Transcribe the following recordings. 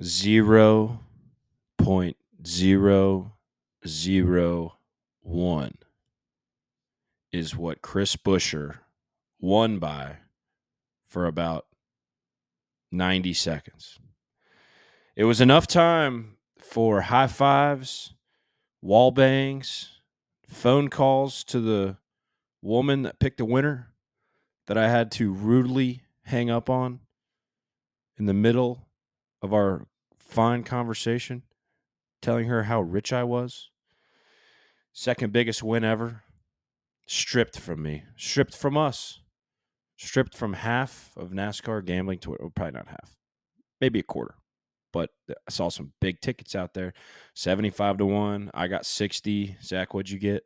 .0001 is what Chris Buescher won by for about 90 seconds. It was enough time for high fives, wall bangs, phone calls to the woman that picked the winner that I had to rudely hang up on in the middle of our fine conversation, telling her how rich I was. Second biggest win ever. Stripped from me. Stripped from us. Stripped from half of NASCAR gambling to probably not half. Maybe a quarter. But I saw some big tickets out there. 75-1. I got 60. Zach, what'd you get?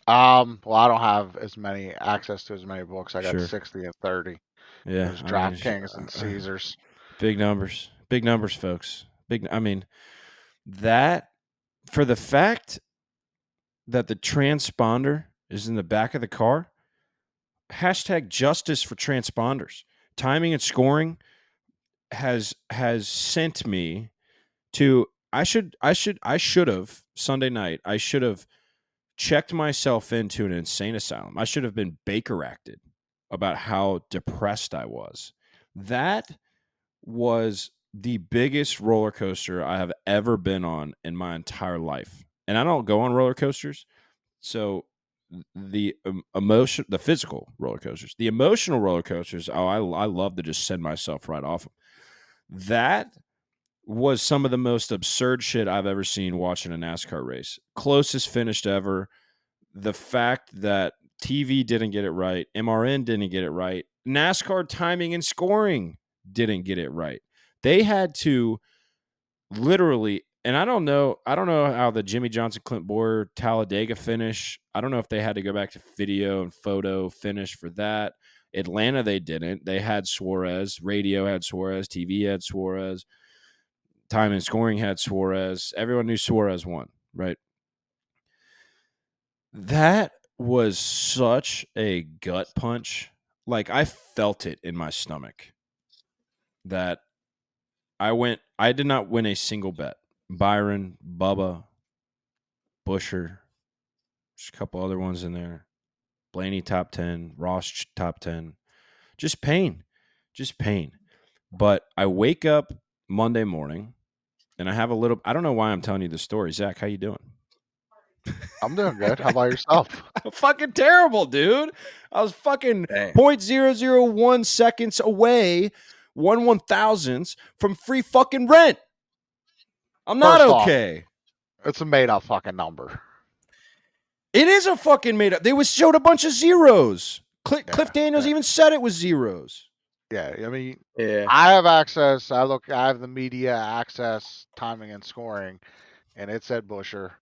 Well, I don't have access to as many books. I got Sure. 60 and 30. Yeah. There's DraftKings and Caesars. Big numbers. Big numbers, folks. That, for the fact that the transponder is in the back of the car, hashtag justice for transponders. Timing and scoring has sent me to I should have Sunday night. I should have checked myself into an insane asylum. I should have been Baker acted about how depressed I was. That was the biggest roller coaster I have ever been on in my entire life. And I don't go on roller coasters. So the the physical roller coasters, the emotional roller coasters, I love to just send myself right off them. That was some of the most absurd shit I've ever seen watching a NASCAR race. Closest finish ever. The fact that TV didn't get it right, MRN didn't get it right, NASCAR timing and scoring didn't get it right. They had to literally, and I don't know how the Jimmy Johnson, Clint Boyer, Talladega finish. I don't know if they had to go back to video and photo finish for that. Atlanta, they didn't. They had Suarez. Radio had Suarez. TV had Suarez. Time and scoring had Suarez. Everyone knew Suarez won, right? That was such a gut punch. Like, I felt it in my stomach that I did not win a single bet. Byron, Bubba, Buescher, there's a couple other ones in there. Blaney top 10, Ross top 10. Just pain. But I wake up Monday morning and I have I don't know why I'm telling you this story. Zach, how you doing? I'm doing good. How about yourself? Fucking terrible, dude. I was fucking 0.001 seconds away, 1/1000th from free fucking rent. I'm not okay. It's a made up fucking number. It is a fucking made up. They showed a bunch of zeros. Cliff Daniels even said it was zeros. Yeah, I mean, I have access. I have the media access, timing and scoring, and it said Buescher.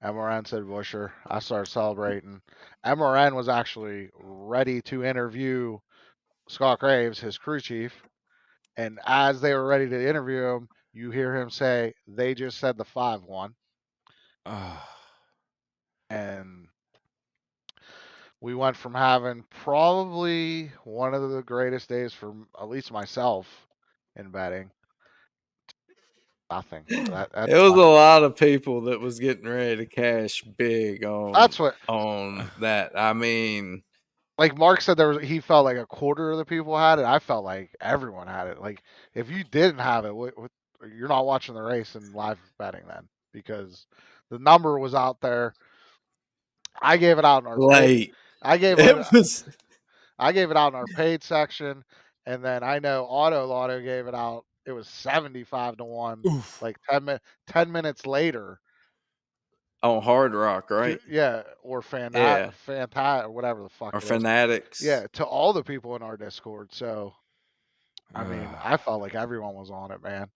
MRN said Buescher. I started celebrating. MRN was actually ready to interview Scott Graves, his crew chief, and as they were ready to interview him, you hear him say, "They just said the 5-1," and we went from having probably one of the greatest days for at least myself in betting. Nothing. It was a lot of people that was getting ready to cash big on. That's what on that. I mean, like Mark said, he felt like a quarter of the people had it. I felt like everyone had it. Like if you didn't have it, you're not watching the race and live betting then, because the number was out there. I gave it out in our late. I gave it out in our paid section, and then I know Auto Lotto gave it out. It was 75-1. Oof. Like 10 minutes later. On Hard Rock, right? Yeah, or Fantat or whatever the fuck. Or Fanatics. Yeah, to all the people in our Discord. So, I mean, I felt like everyone was on it, man.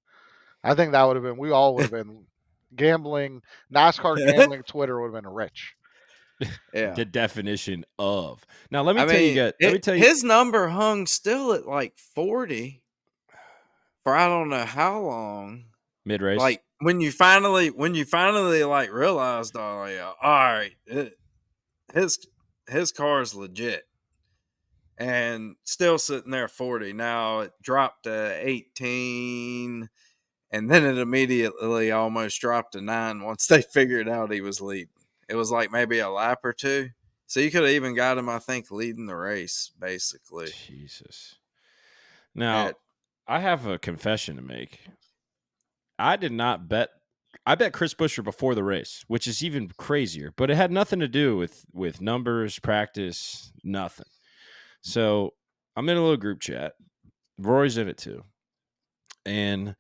I think that would have been, we all would have been gambling, NASCAR gambling Twitter would have been rich. Yeah. The definition of. Now, let me tell you. His number hung still at like 40 for I don't know how long. Mid-race? Like, when you finally like realized, all right, his car is legit, and still sitting there 40. Now it dropped to 18, and then it immediately almost dropped to 9 once they figured out he was leading. It was like maybe a lap or two. So you could have even got him, I think, leading the race, basically. Jesus. Now, I have a confession to make. I did not bet. I bet Chris Buescher before the race, which is even crazier, but it had nothing to do with numbers, practice, nothing. So I'm in a little group chat. Rory's in it too. And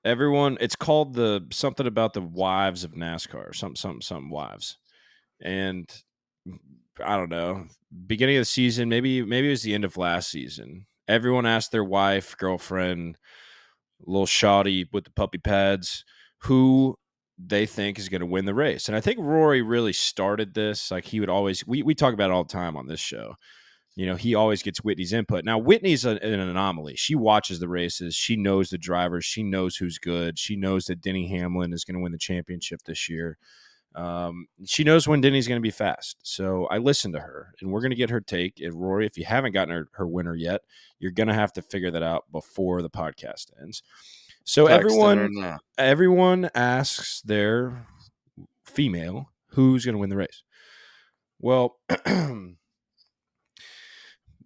everyone, it's called the something about the wives of NASCAR, something wives. And I don't know, beginning of the season, maybe it was the end of last season. Everyone asked their wife, girlfriend, little shoddy with the puppy pads, who they think is going to win the race. And I think Rory really started this. Like he would always, we talk about it all the time on this show. You know, he always gets Whitney's input. Now, Whitney's an anomaly. She watches the races. She knows the drivers. She knows who's good. She knows that Denny Hamlin is going to win the championship this year. She knows when Denny's going to be fast. So I listen to her, and we're going to get her take. And Rory, if you haven't gotten her winner yet, you're going to have to figure that out before the podcast ends. So everyone asks their female who's going to win the race. Well,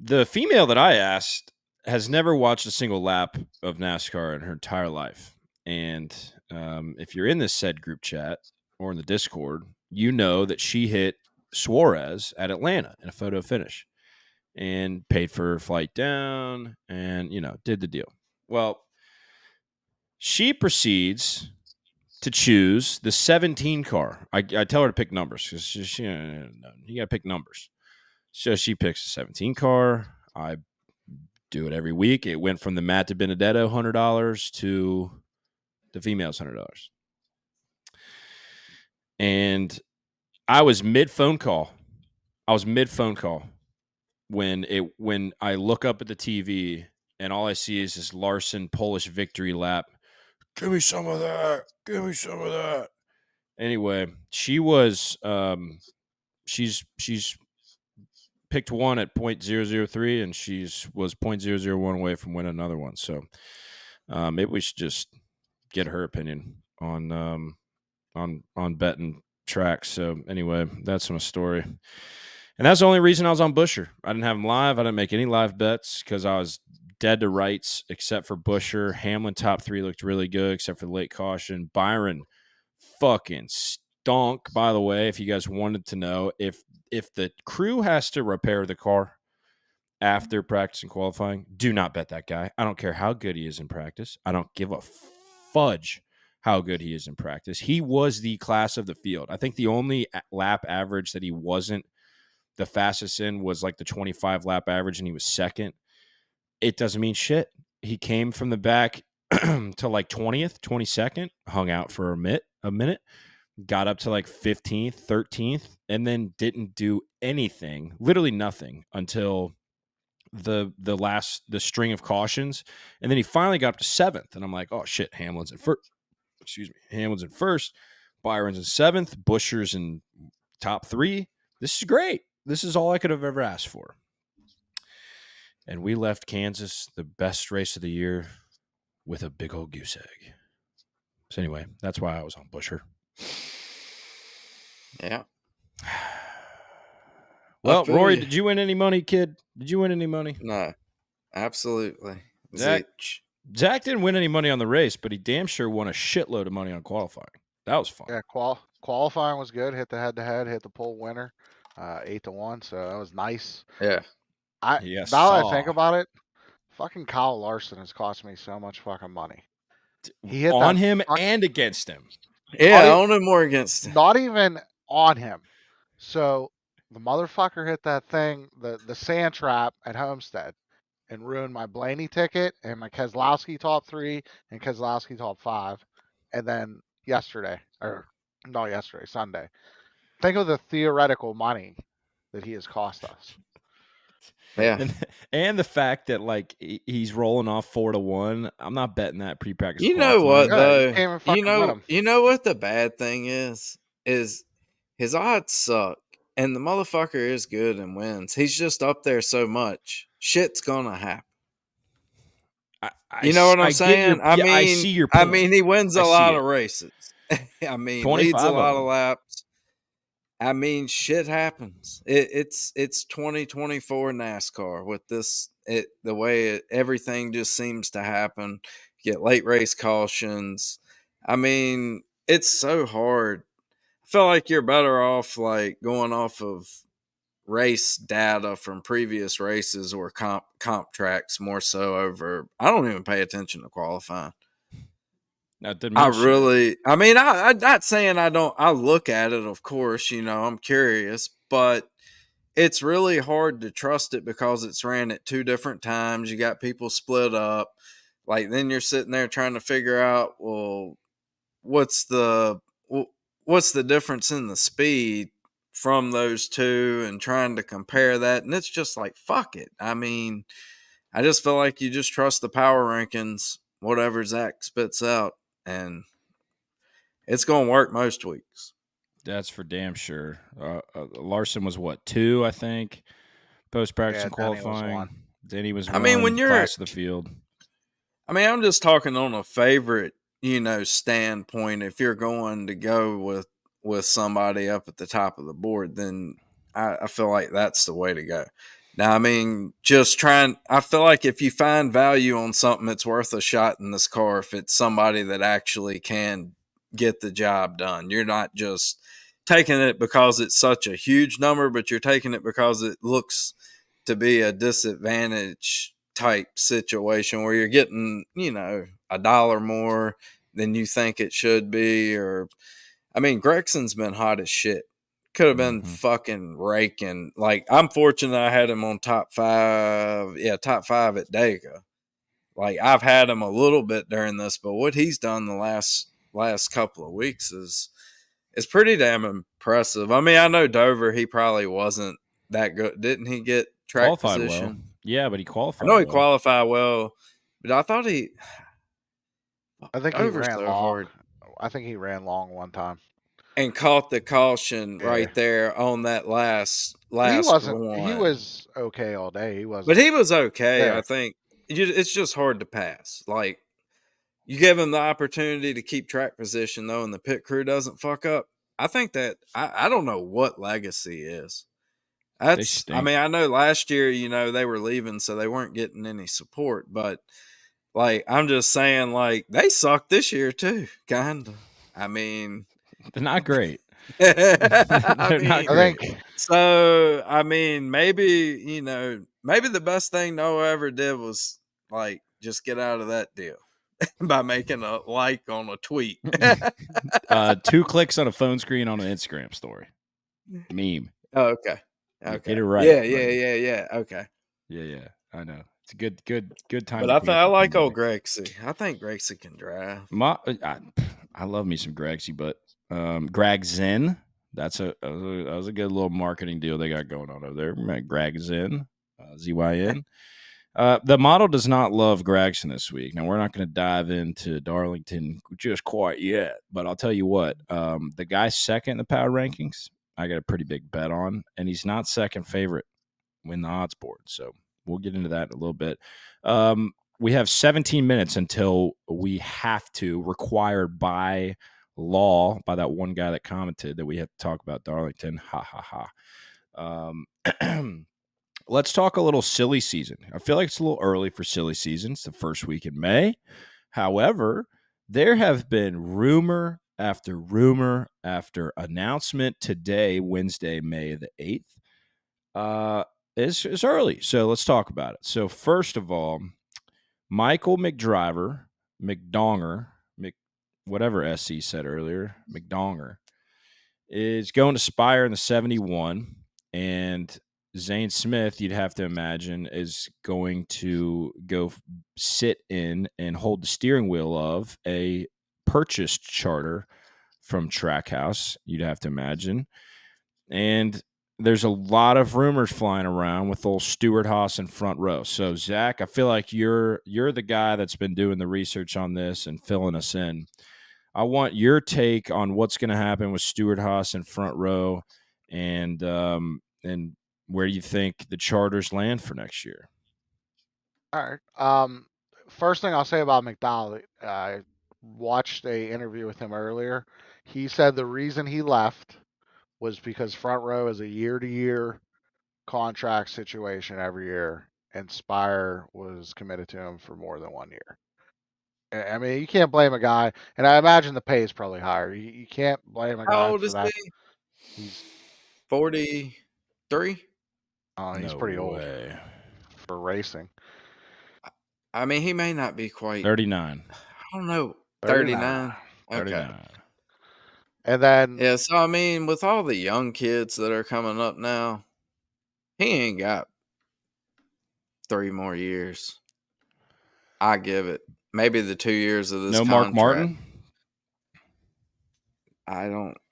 the female that I asked has never watched a single lap of NASCAR in her entire life. And if you're in this said group chat or in the Discord, you know that she hit Suarez at Atlanta in a photo finish and paid for her flight down and, did the deal. Well, she proceeds to choose the 17 car. I tell her to pick numbers because you got to pick numbers. So she picks a 17 car. I do it every week. It went from the Matt DiBenedetto $100 to the female's $100. And I was mid phone call when I look up at the TV and all I see is this Larson Polish victory lap. Give me some of that. Give me some of that. Anyway, she was she's picked one at 0.003 and was 0.001 away from winning another one. So maybe we should just get her opinion on betting tracks. So anyway, that's my story. And that's the only reason I was on Buescher. I didn't have him live. I didn't make any live bets because I was dead to rights except for Buescher. Hamlin top 3 looked really good except for the late caution. Byron fucking stunk, by the way, if you guys wanted to know. If the crew has to repair the car after practice and qualifying, do not bet that guy. I don't care how good he is in practice. I don't give a fudge how good he is in practice. He was the class of the field. I think the only lap average that he wasn't the fastest in was like the 25 lap average, and he was second. It doesn't mean shit. He came from the back to like 20th, 22nd, hung out for a minute, got up to like 15th, 13th, and then didn't do anything, literally nothing, until the string of cautions. And then he finally got up to 7th, and I'm like, oh shit, Hamlin's in first, Byron's in 7th, Buescher's in top 3. This is great. This is all I could have ever asked for. And we left Kansas, the best race of the year, with a big old goose egg. So anyway, that's why I was on Buescher. Yeah. Well, Rory, did you win any money, kid? Did you win any money? No, absolutely. Zach didn't win any money on the race, but he damn sure won a shitload of money on qualifying. That was fun. Yeah, qualifying was good. Hit the head-to-head, hit the pole winner, 8-1. So that was nice. Yeah. Now that I think about it, fucking Kyle Larson has cost me so much fucking money. He hit on him and against him. Yeah, on him or against him. Not even on him. So the motherfucker hit that thing, the sand trap at Homestead, and ruined my Blaney ticket and my Keselowski top 3 and Keselowski top 5. And then Sunday. Think of the theoretical money that he has cost us. Yeah. And the fact that like he's rolling off 4-1. I'm not betting that pre-practice. You know what though? You know what the bad thing is his odds suck. and the motherfucker is good and wins. He's just up there so much. Shit's gonna happen. You know what I'm saying? I see your point. I mean, he wins a lot of races. I mean, leads a lot of laps. I mean, shit happens. It's 2024 NASCAR with this. The way everything just seems to happen. You get late race cautions. I mean, it's so hard. I feel like you're better off like going off of race data from previous races or comp tracks more so over. I don't even pay attention to qualifying. I'm not saying I don't. I look at it, of course, I'm curious, but it's really hard to trust it because it's ran at two different times. You got people split up. Like then you're sitting there trying to figure out, well, what's the difference in the speed from those two and trying to compare that. And it's just like, fuck it. I mean, I just feel like you just trust the power rankings, whatever Zach spits out, and it's going to work most weeks. That's for damn sure. Larson was what, 2, I think, post-practice and qualifying. Denny was 1, when you're class of the field. I mean, I'm just talking on a favorite, standpoint. If you're going to go with somebody up at the top of the board, then I feel like that's the way to go. Now, I mean, I feel like if you find value on something, it's worth a shot in this car if it's somebody that actually can get the job done. You're not just taking it because it's such a huge number, but you're taking it because it looks to be a disadvantage type situation where you're getting, $1 more than you think it should be. Or, I mean, Gregson's been hot as shit. Could have been fucking raking. Like, I'm fortunate I had him on top 5. Yeah, top 5 at Dega. Like, I've had him a little bit during this, but what he's done the last couple of weeks is pretty damn impressive. I mean, I know Dover, he probably wasn't that good. Didn't he get track qualified position? Well. Yeah, but he qualified. I know he qualified well, but I thought he ran long. Hard. I think he ran long one time and caught the caution right there on that last he one. Was okay all day. He wasn't, but he was okay. Yeah. I think it's just hard to pass. Like, you give him the opportunity to keep track position though, and the pit crew doesn't fuck up. I think that I don't know what Legacy is. That's, I mean, I know last year, they were leaving, so they weren't getting any support, but like, I'm just saying, like, they suck this year too, kind of. I mean, they're not great. I think so. I mean, maybe, maybe the best thing Noah ever did was like just get out of that deal by making a like on a tweet. 2 clicks on a phone screen on an Instagram story. Meme. Oh, okay. Okay. Get it right. Yeah. Okay. Yeah. I know. It's a good time. But I like old Gregsy. I think Gregsy can drive. I love me some Gregsy, but Gregson, that was a good little marketing deal they got going on over there. Gregson, ZYN. The model does not love Gregson this week. Now, we're not going to dive into Darlington just quite yet, but I'll tell you what, the guy second in the power rankings, I got a pretty big bet on, and he's not second favorite when the odds board. So we'll get into that in a little bit. We have 17 minutes until we have to, required by law, by that one guy that commented, that we have to talk about Darlington. Ha. Let's talk a little silly season. I feel like it's a little early for silly season. It's the first week in May. However, there have been rumor after announcement today, Wednesday, May the 8th. It's early, so let's talk about it. So first of all, Michael McDonger, whatever SC said earlier, McDonger, is going to Spire in the 71, and Zane Smith, you'd have to imagine, is going to go sit in and hold the steering wheel of a purchased charter from Trackhouse, you'd have to imagine. And there's a lot of rumors flying around with old Stuart Haas in front row. So, Zach, I feel like you're the guy that's been doing the research on this and filling us in. I want your take on what's going to happen with Stuart Haas in front row and where do you think the charters land for next year? All right. First thing I'll say about McDowell, I watched a interview with him earlier. He said the reason he left was because Front Row is a year-to-year contract situation every year, and Spire was committed to him for more than 1 year. I mean, you can't blame a guy, and I imagine the pay is probably higher. You can't blame a How guy old for is that. he? He's 43. he's No pretty old way. for racing. I mean, he may not be quite 39. I don't know. 39. 39. Okay. 39. And then Yeah, so I mean, with all the young kids that are coming up now, he ain't got 3 more years. I give it. Maybe the 2 years of this No contract. Mark Martin?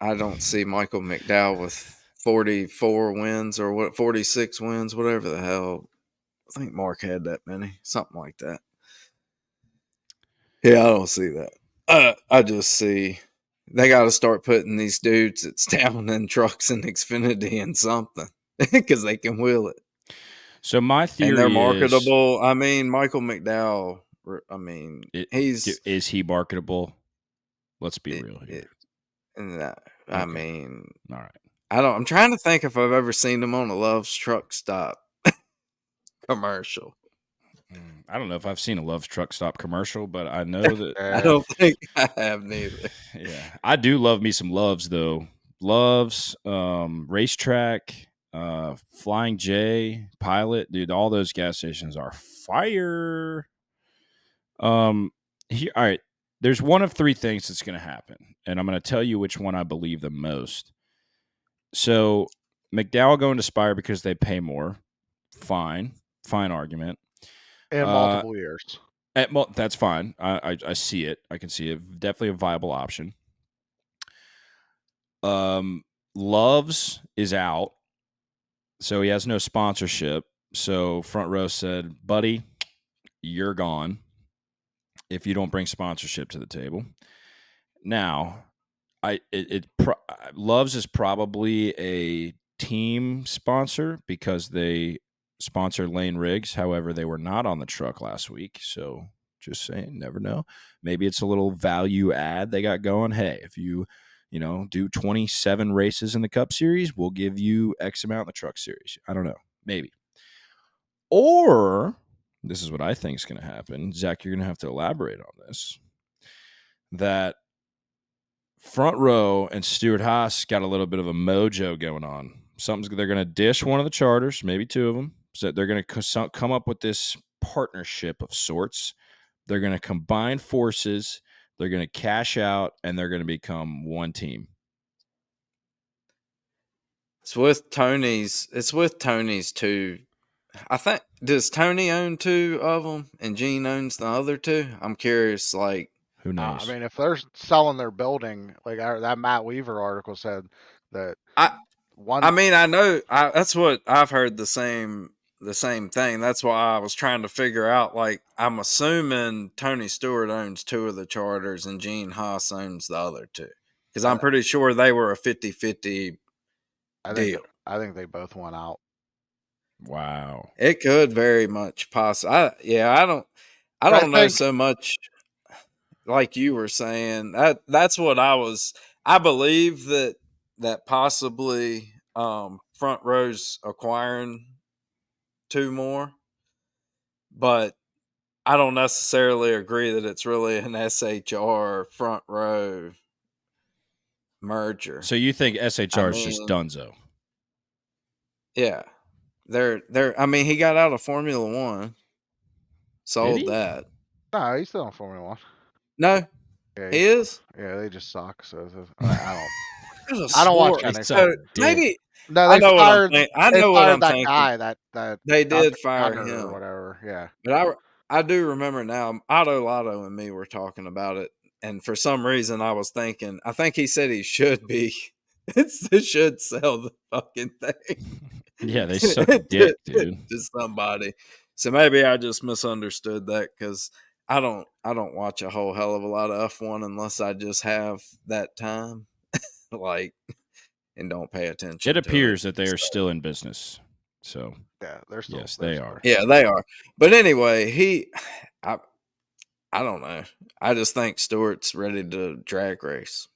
I don't see Michael McDowell with 44 wins or what 46 wins, whatever the hell. I think Mark had that many, something like that. Yeah, I don't see that. I just see they got to start putting these dudes that's down in trucks and Xfinity and something because they can wheel it. So my theory and they're is, marketable. I mean, Michael McDowell. I mean, is he marketable? Let's be real here. I mean, all right. I'm trying to think if I've ever seen him on a Love's truck stop commercial. I don't know if I've seen a Love's truck stop commercial, but I know that I don't think I have neither. Yeah, I do love me some Loves though. Loves, Racetrack, Flying J, Pilot, dude. All those gas stations are fire. Here, all right. There's one of 3 things that's going to happen, and I'm going to tell you which one I believe the most. So McDowell going to Spire because they pay more. Fine argument. in multiple years. That's fine. I see it. I can see it. Definitely a viable option. Loves is out, so he has no sponsorship. So Front Row said, buddy, you're gone if you don't bring sponsorship to the table. Now, Loves is probably a team sponsor because they sponsor Lane Riggs. However, they were not on the truck last week. So just saying, never know. Maybe it's a little value add they got going. Hey, if you do 27 races in the Cup Series, we'll give you X amount in the Truck Series. I don't know. Maybe. Or, this is what I think is going to happen. Zach, you're going to have to elaborate on this. That Front Row and Stuart Haas got a little bit of a mojo going on. They're going to dish one of the charters, maybe 2 of them. So they're going to come up with this partnership of sorts. They're going to combine forces. They're going to cash out, and they're going to become one team. It's with Tony's 2. I think, does Tony own 2 of them and Gene owns the other 2? I'm curious, like, who knows? I mean, if they're selling their building, like that Matt Weaver article said that I mean, I know that's what I've heard the same thing. That's why I was trying to figure out, like, I'm assuming Tony Stewart owns 2 of the charters and Gene Haas owns the other 2. Because I'm pretty sure they were a 50-50 deal. I think they both went out. Wow. It could very much possibly. I don't know so much. Like you were saying, that's what I believe that possibly Front Row's acquiring 2 more, but I don't necessarily agree that it's really an SHR Front Row merger. So you think SHR is just donezo? Yeah. I mean, he got out of Formula 1. Sold that. No, he's still in Formula 1. No, yeah, he is. Yeah, they just suck. So I I don't watch NASCAR. So maybe no, they fired. I know what I'm that thinking. guy that they did fire him or whatever. Yeah, but I do remember now. Otto Lotto and me were talking about it, and for some reason I was thinking. I think he said he should be. It should sell the fucking thing. Yeah, they suck dick, dude. To somebody. So maybe I just misunderstood that because I don't watch a whole hell of a lot of F1 unless I just have that time. Like, and don't pay attention. It to appears it. that they are still in business. So Yeah, they're still. yes, they're they still are. Yeah, they are. But anyway, I don't know. I just think Stewart's ready to drag race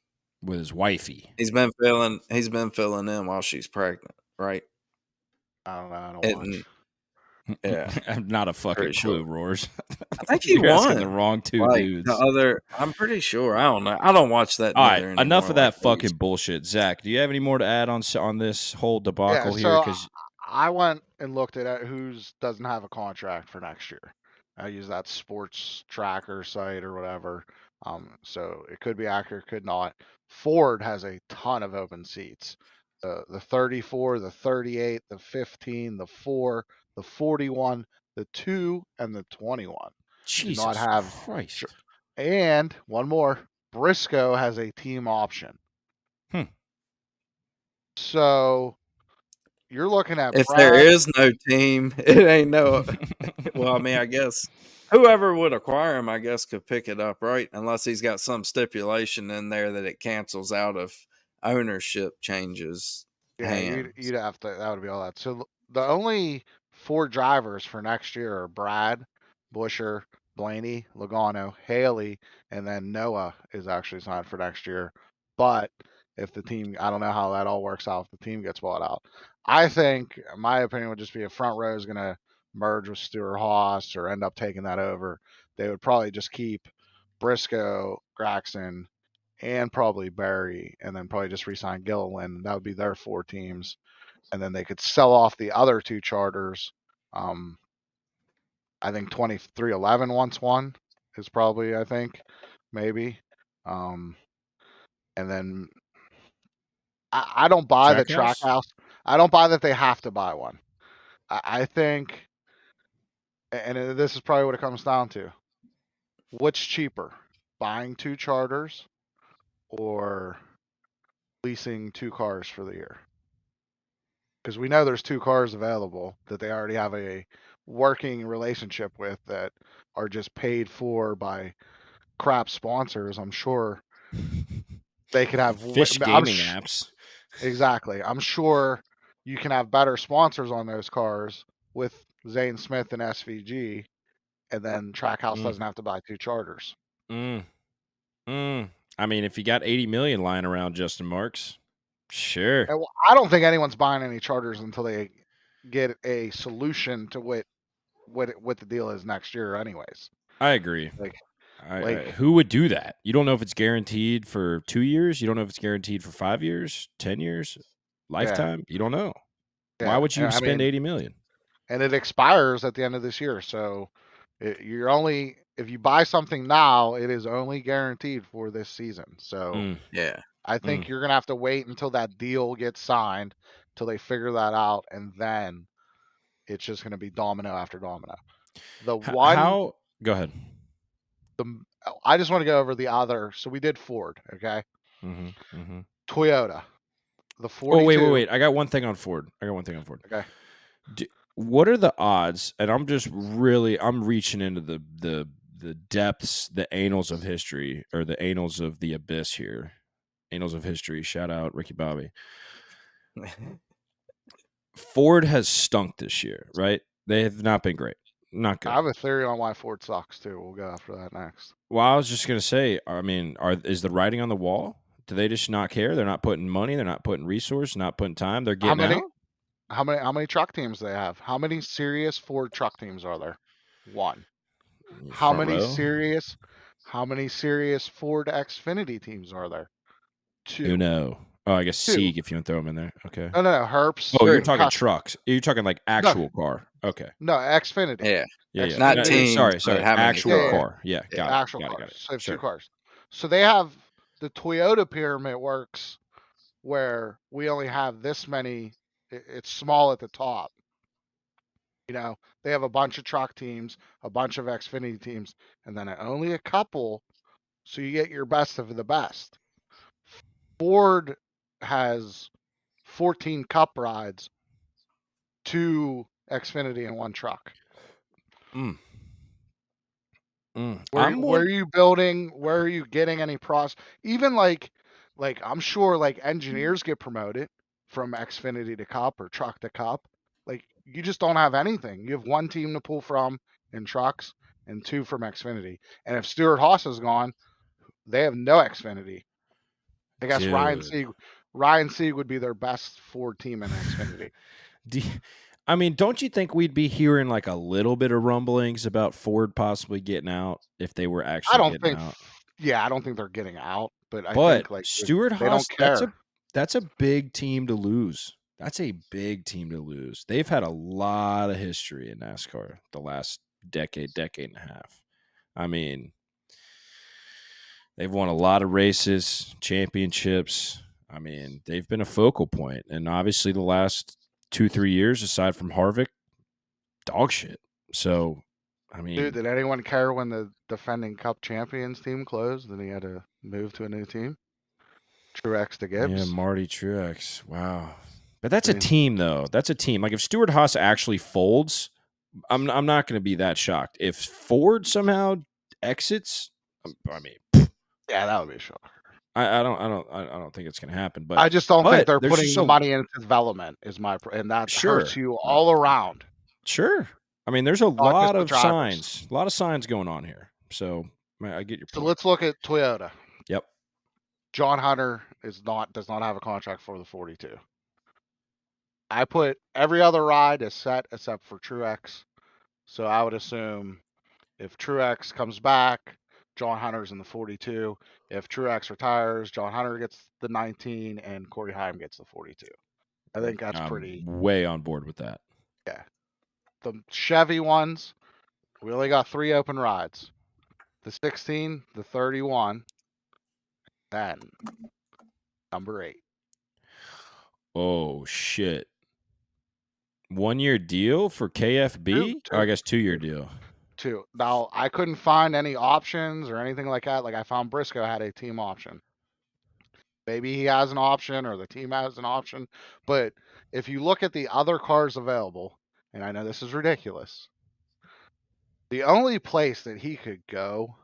with his wifey. He's been filling in while she's pregnant, right? I don't know. I don't watch. Yeah, I'm not a fucking Pretty clue, sure. Roars. I think he You're won. asking the wrong two Like dudes. the other, I'm pretty sure. I don't know. I don't watch that. All right, neither enough anymore, of that like I used fucking to. bullshit. Zach, do you have any more to add on this whole debacle here? So Because I went and looked at who's doesn't have a contract for next year. I use that sports tracker site or whatever. So it could be accurate, could not. Ford has a ton of open seats. The 34, the 38, the 15, the 4, the 41, the 2, and the 21. Jesus Do not have. Christ. And one more, Briscoe has a team option. So you're looking at If there is no team, it ain't no. Well, I mean, I guess whoever would acquire him, I guess, could pick it up, right? Unless he's got some stipulation in there that it cancels out if ownership changes. Yeah, you'd have to. That would be all that. So the only 4 drivers for next year are Brad, Busher, Blaney, Logano, Haley, and then Noah is actually signed for next year. But if the team, I don't know how that all works out if the team gets bought out. I think, my opinion would just be if front row is going to merge with Stewart Haas or end up taking that over, they would probably just keep Briscoe, Graxon, and probably Barry, and then probably just re-sign Gilliland. That would be their 4 teams, and then they could sell off the other 2 charters. I think 2311 wants one is probably, I think, maybe. And then I don't buy the Trackhouse. I don't buy that they have to buy one. I think, and this is probably what it comes down to: what's cheaper, buying 2 charters or leasing 2 cars for the year? Because we know there's 2 cars available that they already have a working relationship with that are just paid for by crap sponsors. I'm sure they could have fish gaming apps. Exactly. I'm sure you can have better sponsors on those cars with Zane Smith and SVG, and then Trackhouse doesn't have to buy 2 charters. I mean, if you got 80 million lying around, Justin Marks, sure. And I don't think anyone's buying any charters until they get a solution to what the deal is next year, anyways. I agree. Like, who would do that? You don't know if it's guaranteed for 2 years. You don't know if it's guaranteed for 5 years, 10 years, lifetime. Yeah. You don't know. Yeah. Why would you spend 80 million? And it expires at the end of this year. So you're only, if you buy something now, it is only guaranteed for this season. So I think you're going to have to wait until that deal gets signed, till they figure that out, and then it's just going to be domino after domino. Go ahead. I just want to go over the other. So we did Ford, okay? Toyota, the 42. Oh, wait. I got one thing on Ford. Okay. What are the odds? And I'm reaching into the depths, the annals of history, or the annals of the abyss here. Annals of history. Shout out Ricky Bobby. Ford has stunk this year, right? They have not been great. Not good. I have a theory on why Ford sucks too. We'll go after that next. Well, I was just gonna say, I mean, is the writing on the wall? Do they just not care? They're not putting money. They're not putting resource. Not putting time. They're getting out. How many truck teams do they have? How many serious Ford truck teams are there? 1. How many serious Ford Xfinity teams are there? 2. Uno. Oh, I guess Sieg if you want to throw them in there. Okay. No, Herps. Oh, you're talking trucks. You're talking like actual car. Okay. No, Xfinity. Yeah. Yeah. Not teams. Sorry. Actual car. Yeah. Got it. Actual cars. So 2 cars. So they have the Toyota pyramid works where we only have this many. It's small at the top. You know, they have a bunch of truck teams, a bunch of Xfinity teams, and then only a couple. So you get your best of the best. Ford has 14 cup rides, 2 Xfinity, and 1 truck. Where are you building? Where are you getting any pros? Even like like I'm sure like engineers get promoted from Xfinity to Cup or Truck to Cup. Like you just don't have anything. You have one team to pull from in trucks and 2 from Xfinity. And if Stuart Haas is gone, they have no Xfinity. I guess Ryan Sieg would be their best Ford team in Xfinity. I mean, don't you think we'd be hearing like a little bit of rumblings about Ford possibly getting out if they were actually getting out? Yeah, I don't think they're getting out, but I think like Stuart they Haas, don't care. that's a big team to lose. That's a big team to lose. They've had a lot of history in NASCAR the last decade and a half. I mean, they've won a lot of races, championships. I mean, they've been a focal point. And obviously the last 2-3 years, aside from Harvick, dog shit. So, I mean... Dude, did anyone care when the defending Cup champions team closed and he had to move to a new team? Truex to Gibbs? Yeah, Marty Truex. Wow. But that's a team, though. That's a team. Like, if Stuart Haas actually folds, I'm not going to be that shocked. If Ford somehow exits, I mean... Yeah, that would be a shock. I don't think it's going to happen. But I just don't think they're putting the money into development. And that hurts you all around. Sure. I mean, there's a lot of signs. A lot of signs going on here. So I get your point. So let's look at Toyota. Yep. John Hunter does not have a contract for the 42. I put every other ride is set except for Truex. So I would assume if Truex comes back, John Hunter's in the 42. If Truex retires, John Hunter gets the 19 and Corey Heim gets the 42. I think that's way on board with that. Yeah. The Chevy ones, we only got 3 open rides. The 16, the 31, then number 8. Oh, shit. 1-year deal for KFB? Or I guess 2-year deal. 2. Now, I couldn't find any options or anything like that. Like I found Briscoe had a team option. Maybe he has an option or the team has an option. But if you look at the other cars available, and I know this is ridiculous, the only place that he could go,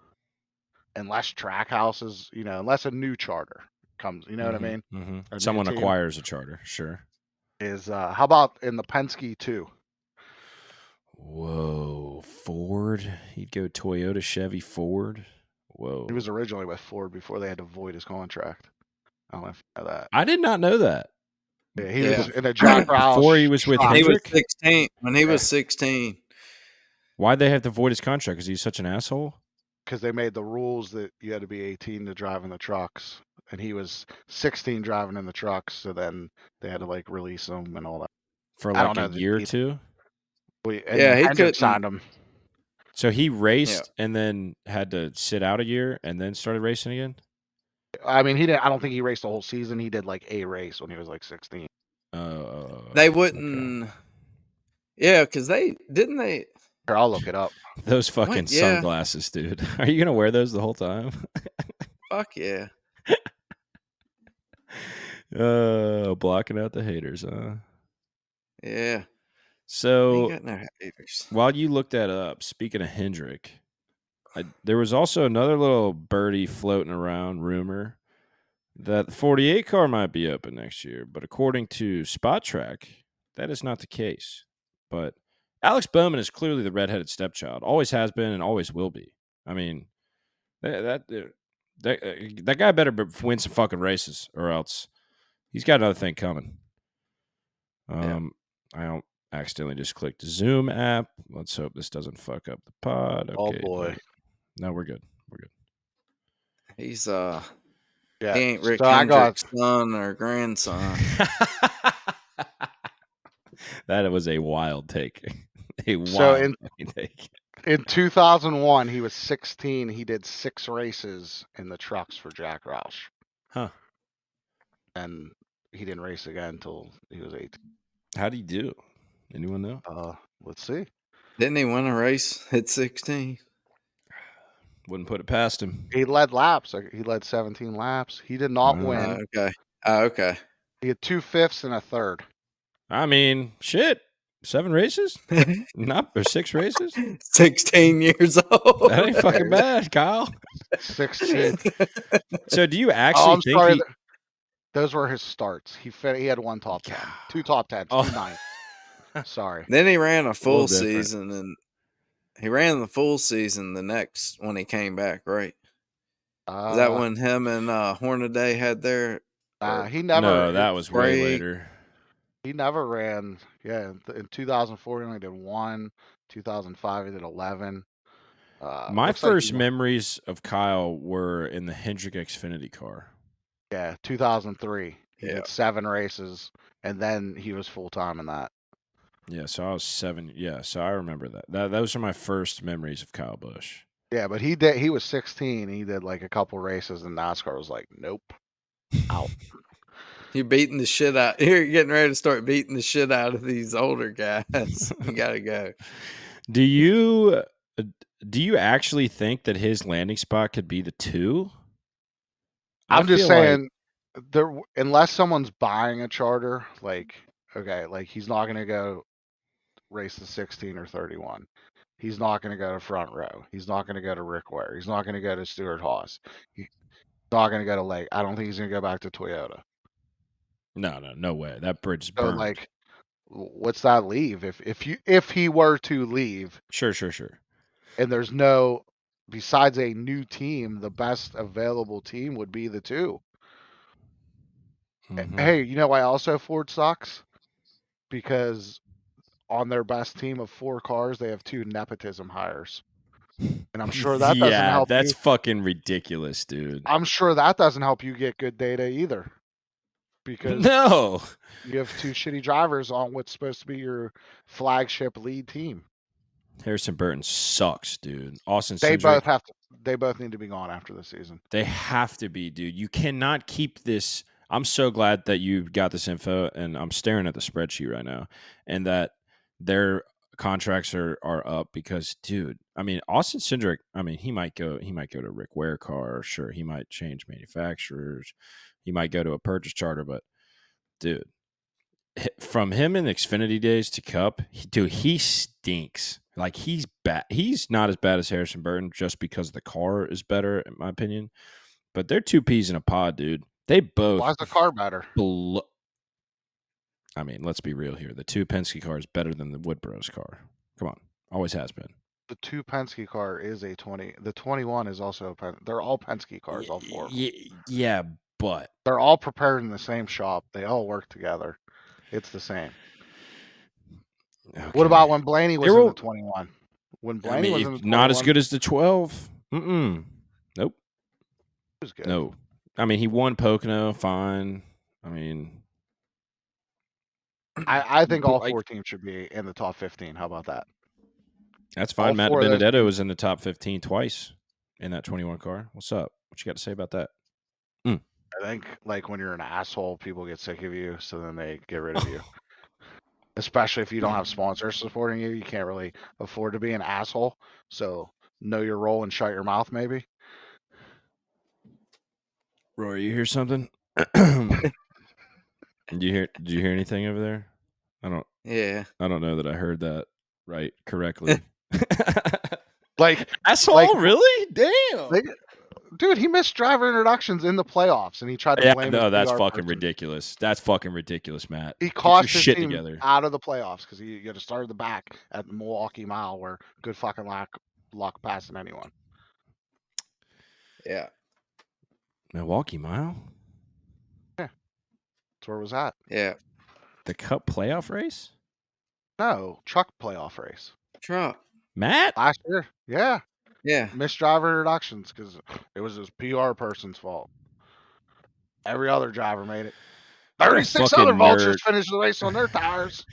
unless Trackhouse is, unless a new charter comes, you know what I mean? Mm-hmm. Someone acquires a charter, sure. Is how about in the Penske 2? Whoa, Ford? He'd go Toyota, Chevy, Ford? Whoa. He was originally with Ford before they had to void his contract. I don't know if you know that. I did not know that. Yeah, he was in a Jack Roush. Before he was with Hendrick? He was 16. When he was 16. Why'd they have to void his contract? Because he's such an asshole? Because they made the rules that you had to be 18 to drive in the trucks. And he was 16 driving in the trucks, so then they had to release him and all that. For like a year or two? He could sign him. So he raced and then had to sit out a year and then started racing again? I mean, I don't think he raced the whole season. He did a race when he was 16. They wouldn't. Okay. Yeah, because didn't they? Here, I'll look it up. Those fucking sunglasses, dude. Are you gonna wear those the whole time? Fuck yeah. Blocking out the haters, huh? Yeah. So got no haters. While you looked that up, speaking of Hendrick, there was also another little birdie floating around rumor that the 48 car might be open next year, but according to Spot Track, that is not the case. But Alex Bowman is clearly the redheaded stepchild, always has been and always will be. I mean, that guy better win some fucking races, or else he's got another thing coming. I don't accidentally just clicked the Zoom app. Let's hope this doesn't fuck up the pod. Okay. Oh boy. No, we're good. We're good. He's he ain't Rick Hendrick's son or grandson. That was a wild take. Take. In 2001, he was 16. He did 6 races in the trucks for Jack Roush. Huh. And he didn't race again until he was 18. How'd he do? Anyone know? Let's see. Didn't he win a race at 16? Wouldn't put it past him. He led laps. He led 17 laps. He did not win. Okay. Okay. He had 2 fifths and a third. I mean, shit. 7 races? Or 6 races? 16 years old. That ain't fucking bad, Kyle. 16. So do you actually think Those were his starts. He had 1 top 10, 2 top 10s, Oh. 2 9s. Sorry. Then he ran a full different. season, and he ran the full season the next when he came back, right? Is that when him and Hornaday had their? He never. No, that was way later. He never ran. Yeah, in 2004 he only did 1. 2005 he did 11. My first memories of Kyle were in the Hendrick Xfinity car. Yeah, 2003. He did 7 races, and then he was full time in that. Yeah, so I was 7. Yeah, so I remember that. Those are my first memories of Kyle Busch. Yeah, but he was 16. He did like a couple races, and NASCAR was like, nope, out. You're beating the shit out. You're getting ready to start beating the shit out of these older guys. You gotta go. Do you actually think that his landing spot could be the 2? I'm just saying, unless someone's buying a charter, like, okay, like he's not going to go race the 16 or 31. He's not going to go to Front Row. He's not going to go to Rick Ware. He's not going to go to Stuart Haas. He's not going to go to Lake. I don't think he's going to go back to Toyota. No way. That bridge is burned. So, like, what's that leave? If he were to leave, sure. And there's no, besides a new team, the best available team would be the 2. Mm-hmm. Hey, you know why also Ford sucks? Because on their best team of 4 cars, they have 2 nepotism hires. And I'm sure that doesn't help. That's fucking ridiculous, dude. I'm sure that doesn't help you get good data either. Because you have 2 shitty drivers on what's supposed to be your flagship lead team. Harrison Burton sucks, dude. Austin Cindric, they both need to be gone after the season. They have to be, dude. You cannot keep this. I'm so glad that you got this info, and I'm staring at the spreadsheet right now, and that their contracts are up because, dude, I mean, Austin Cindric, I mean, he might go to Rick Ware car, sure, he might change manufacturers, he might go to a purchase charter, but dude, from him in Xfinity days to Cup, he stinks. Like, he's bad. He's not as bad as Harrison Burton just because the car is better, in my opinion. But they're 2 peas in a pod, dude. They both. Why's the car better? I mean, let's be real here. The 2 Penske car is better than the Woodbros car. Come on, always has been. The 2 Penske car is a 20. The 21 is also they're all Penske cars, all 4. Yeah, but they're all prepared in the same shop. They all work together. It's the same. Okay. What about when Blaney was in the 21? When Blaney was in the 21, not as good as the 12. Nope. It was good. No. I mean, he won Pocono, fine. I mean, I think all 4 teams should be in the top 15. How about that? That's fine. Matt Benedetto was in the top 15 twice in that 21 car. What's up? What you got to say about that? I think, like, when you're an asshole, people get sick of you, so then they get rid of you. Especially if you don't have sponsors supporting you. You can't really afford to be an asshole. So know your role and shut your mouth, maybe. Rory, you hear something? Did you hear anything over there? I don't know that I heard that right correctly. Like, asshole, really? Damn. Dude, he missed driver introductions in the playoffs, and he tried to blame. No, that's fucking ridiculous. That's fucking ridiculous, Matt. He cost his team out of the playoffs because he had to start at the back at the Milwaukee Mile, where good fucking luck passing anyone. Yeah. Milwaukee Mile? Yeah. That's where it was at. Yeah. The Cup playoff race? No, truck playoff race. Truck. Matt? Last year. Yeah. Yeah. Missed driver introductions because it was his PR person's fault. Every other driver made it. 36 other vultures finished the race on their tires.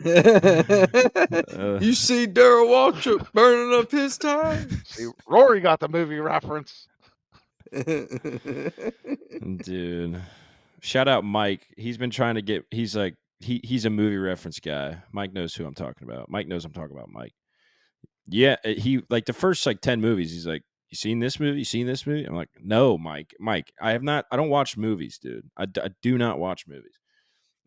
You see Darrell Waltrip burning up his tires? See, Rory got the movie reference. Dude. Shout out Mike. He's been trying to get, he's like, he's a movie reference guy. Mike knows who I'm talking about. Mike knows I'm talking about Mike. Yeah, he, like, the first, like, 10 movies, he's like, you seen this movie? You seen this movie? I'm like, no, Mike, I have not. I don't watch movies, dude. I do not watch movies.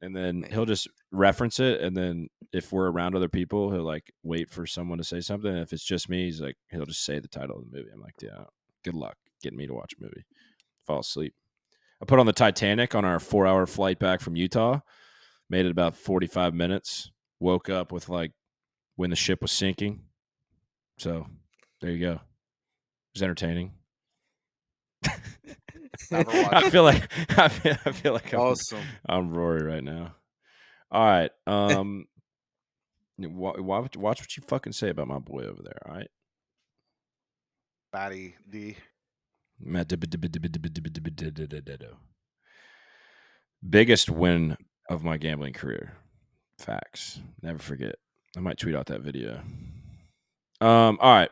And then he'll just reference it. And then if we're around other people, he'll, like, wait for someone to say something. And if it's just me, he's like, he'll just say the title of the movie. I'm like, yeah, good luck getting me to watch a movie. Fall asleep. I put on the Titanic on our 4-hour flight back from Utah. Made it about 45 minutes. Woke up with like when the ship was sinking. So there you go. It was entertaining. I feel like awesome. I'm Rory right now. All right. Watch what you fucking say about my boy over there. All right. Batty D. Biggest win of my gambling career. Facts. Never forget. I might tweet out that video. All right.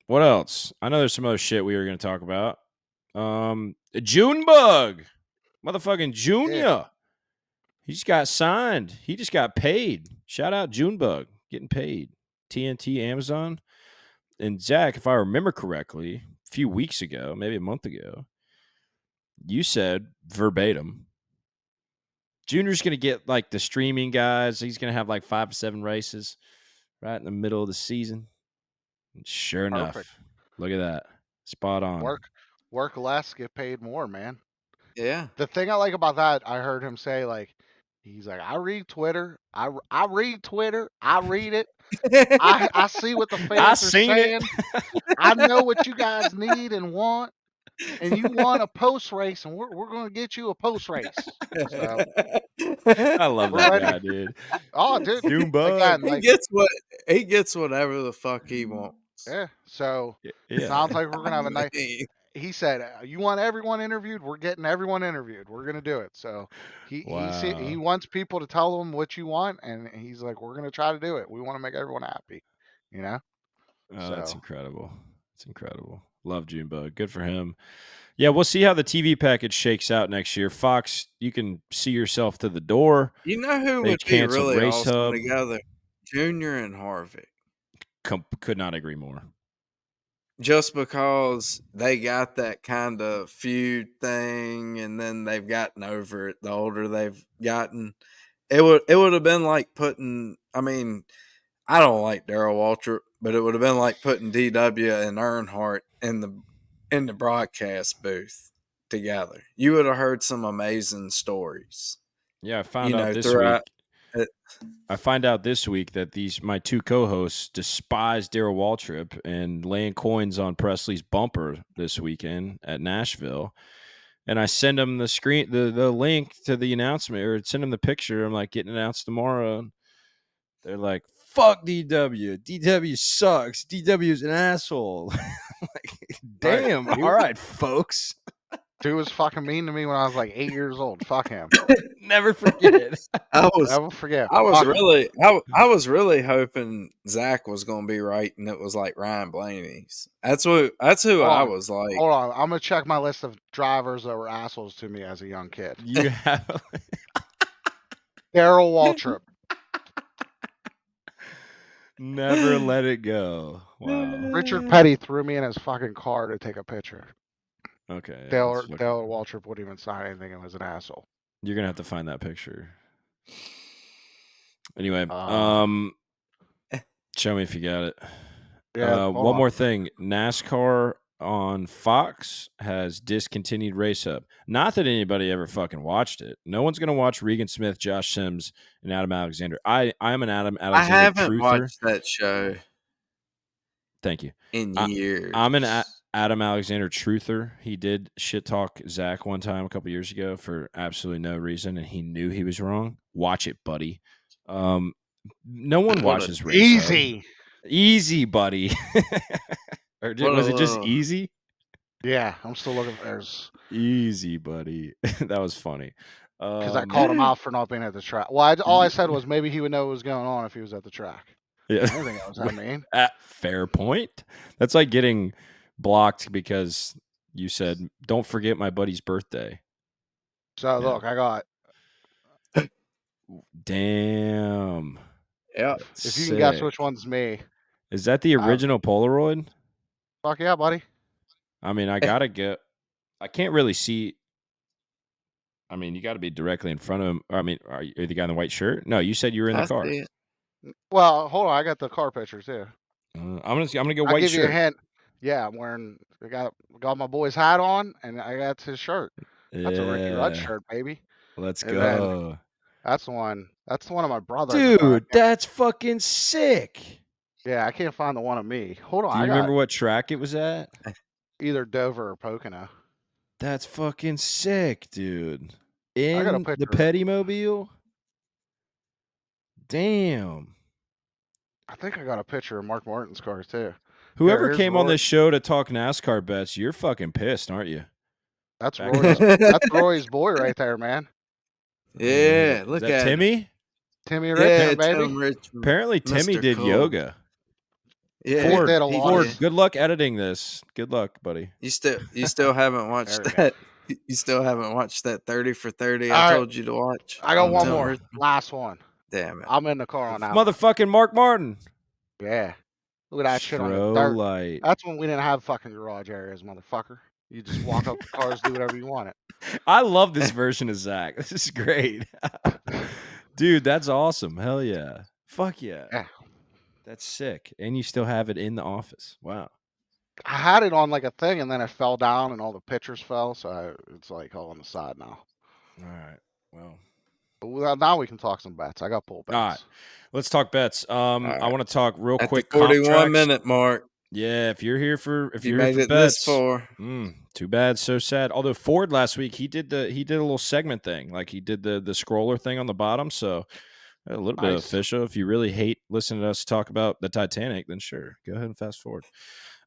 What else? I know there's some other shit we were going to talk about. Junebug. Motherfucking Junior. Yeah. He just got signed. He just got paid. Shout out Junebug. Getting paid. TNT, Amazon. And Zach, if I remember correctly, a few weeks ago, maybe a month ago, you said verbatim, Junior's going to get like the streaming guys. He's going to have like 5 to 7 races right in the middle of the season. And sure enough, look at that. Spot on. Work less, get paid more, man. Yeah. The thing I like about that, I heard him say, like, he's like, I read Twitter. I read Twitter. I read it. I see what the fans are saying. I know what you guys need and want. And you want a post race, and we're going to get you a post race. So, I love that guy, dude. Oh, dude, Junebug. Again, he gets whatever the fuck he wants. Yeah. So sounds like we're gonna have a nice. He said, "You want everyone interviewed? We're getting everyone interviewed. We're gonna do it." So he wants people to tell him what you want, and he's like, "We're gonna try to do it. We want to make everyone happy." You know. Oh, that's incredible. It's incredible. Love Junebug. Good for him. Yeah, we'll see how the TV package shakes out next year. Fox, you can see yourself to the door. You know who would be really awesome together? Junior and Harvick. Could not agree more. Just because they got that kind of feud thing, and then they've gotten over it the older they've gotten. It would have been like putting. I mean, I don't like Darrell Waltrip, but it would have been like putting DW and Earnhardt in the broadcast booth together. You would have heard some amazing stories. Yeah, I found out this week. I find out this week that my 2 co-hosts despise Darrell Waltrip and laying coins on Presley's bumper this weekend at Nashville. And I send them the link to the announcement, or send them the picture. I'm like, getting announced tomorrow. And they're like, fuck DW. DW sucks. DW's an asshole. Like, damn. All right, folks. Dude was fucking mean to me when I was like 8 years old. Fuck him. Never forget. Never forget. I was really hoping Zach was going to be right, and it was like Ryan Blaney's. That's who I was like. Hold on, I'm gonna check my list of drivers that were assholes to me as a young kid. You have Darrell Waltrip. Never let it go. Wow. Richard Petty threw me in his fucking car to take a picture. Okay. Dale Waltrip wouldn't even sign anything and was an asshole. You're gonna have to find that picture. Anyway, show me if you got it. Yeah. One more thing. NASCAR on Fox has discontinued Race Hub. Not that anybody ever fucking watched it. No one's gonna watch Regan Smith, Josh Sims, and Adam Alexander. I'm an Adam Alexander. I haven't truther. watched that show. Thank you. In years. I'm an Adam Alexander truther. He did shit talk Zach one time a couple years ago for absolutely no reason, and he knew he was wrong. Watch it, buddy. No one watches Race Hub. Easy, buddy. Or was it just easy? Yeah, I'm still looking for theirs. Easy, buddy. That was funny. Because I called him out for not being at the track. Well, all I said was maybe he would know what was going on if he was at the track. Yeah. Anything else, I mean. Fair point. That's like getting blocked because you said, don't forget my buddy's birthday. So, look, I got... Damn. Yeah. If you can guess which one's me. Is that the original Polaroid? Fuck yeah, buddy. I mean, I gotta get... I can't really see... I mean, you got to be directly in front of him. I mean, are you the guy in the white shirt? No, you said you were in the car. Well, hold on. I got the car pictures too. I'm gonna go white shirt. I'll give you a hint. Yeah, I'm wearing. I got my boy's hat on, and I got his shirt. That's a Ricky Rudd Yeah. shirt, baby. Let's And then go. that's one of my brother in the car. Dude, that's fucking sick. Yeah, I can't find the one of me. Hold on, Do you I got remember what track it was at? either Dover or Pocono. That's fucking sick, dude. I got a In the picture. Petty Mobile? Damn. I think I got a picture of Mark Martin's car too. Whoever Here's came on Roy. this show to talk NASCAR bets, you're fucking pissed, aren't you? That's Back Roy's. up. That's Roy's boy right there, man. Yeah, Is look that at Timmy? Timmy Yeah, Richmond, baby. Tim Richmond. Apparently Timmy Mr. did Cold. yoga. Yeah, He did a he lot Ford, of- good luck editing this. Good luck, buddy. You still haven't watched There we that. You still haven't watched that 30 for 30 All I right. told you to watch. I got on one Tim more. Richmond? Last one. Damn it. I'm in the car on that one. Motherfucking Mark Martin. Yeah. Look at that shit on the dirt. Light. That's when we didn't have fucking garage areas, motherfucker. You just walk up to cars, do whatever you want it. I love this version of Zach. This is great. Dude, that's awesome. Hell yeah. Fuck yeah. Yeah. That's sick. And you still have it in the office. Wow. I had it on like a thing, and then it fell down, and all the pictures fell, so it's like all on the side now. All right. Well, But now we can talk some bets. I got pull bets. all right. Let's talk bets. right. I want to talk real At quick. the 41-minute mark. Yeah, if you're here for You made it this far. too bad, so sad. Although Ford last week he did a little segment thing, like he did the scroller thing on the bottom. So a little bit Nice. official. If you really hate listening to us talk about the Titanic, then sure, go ahead and fast forward.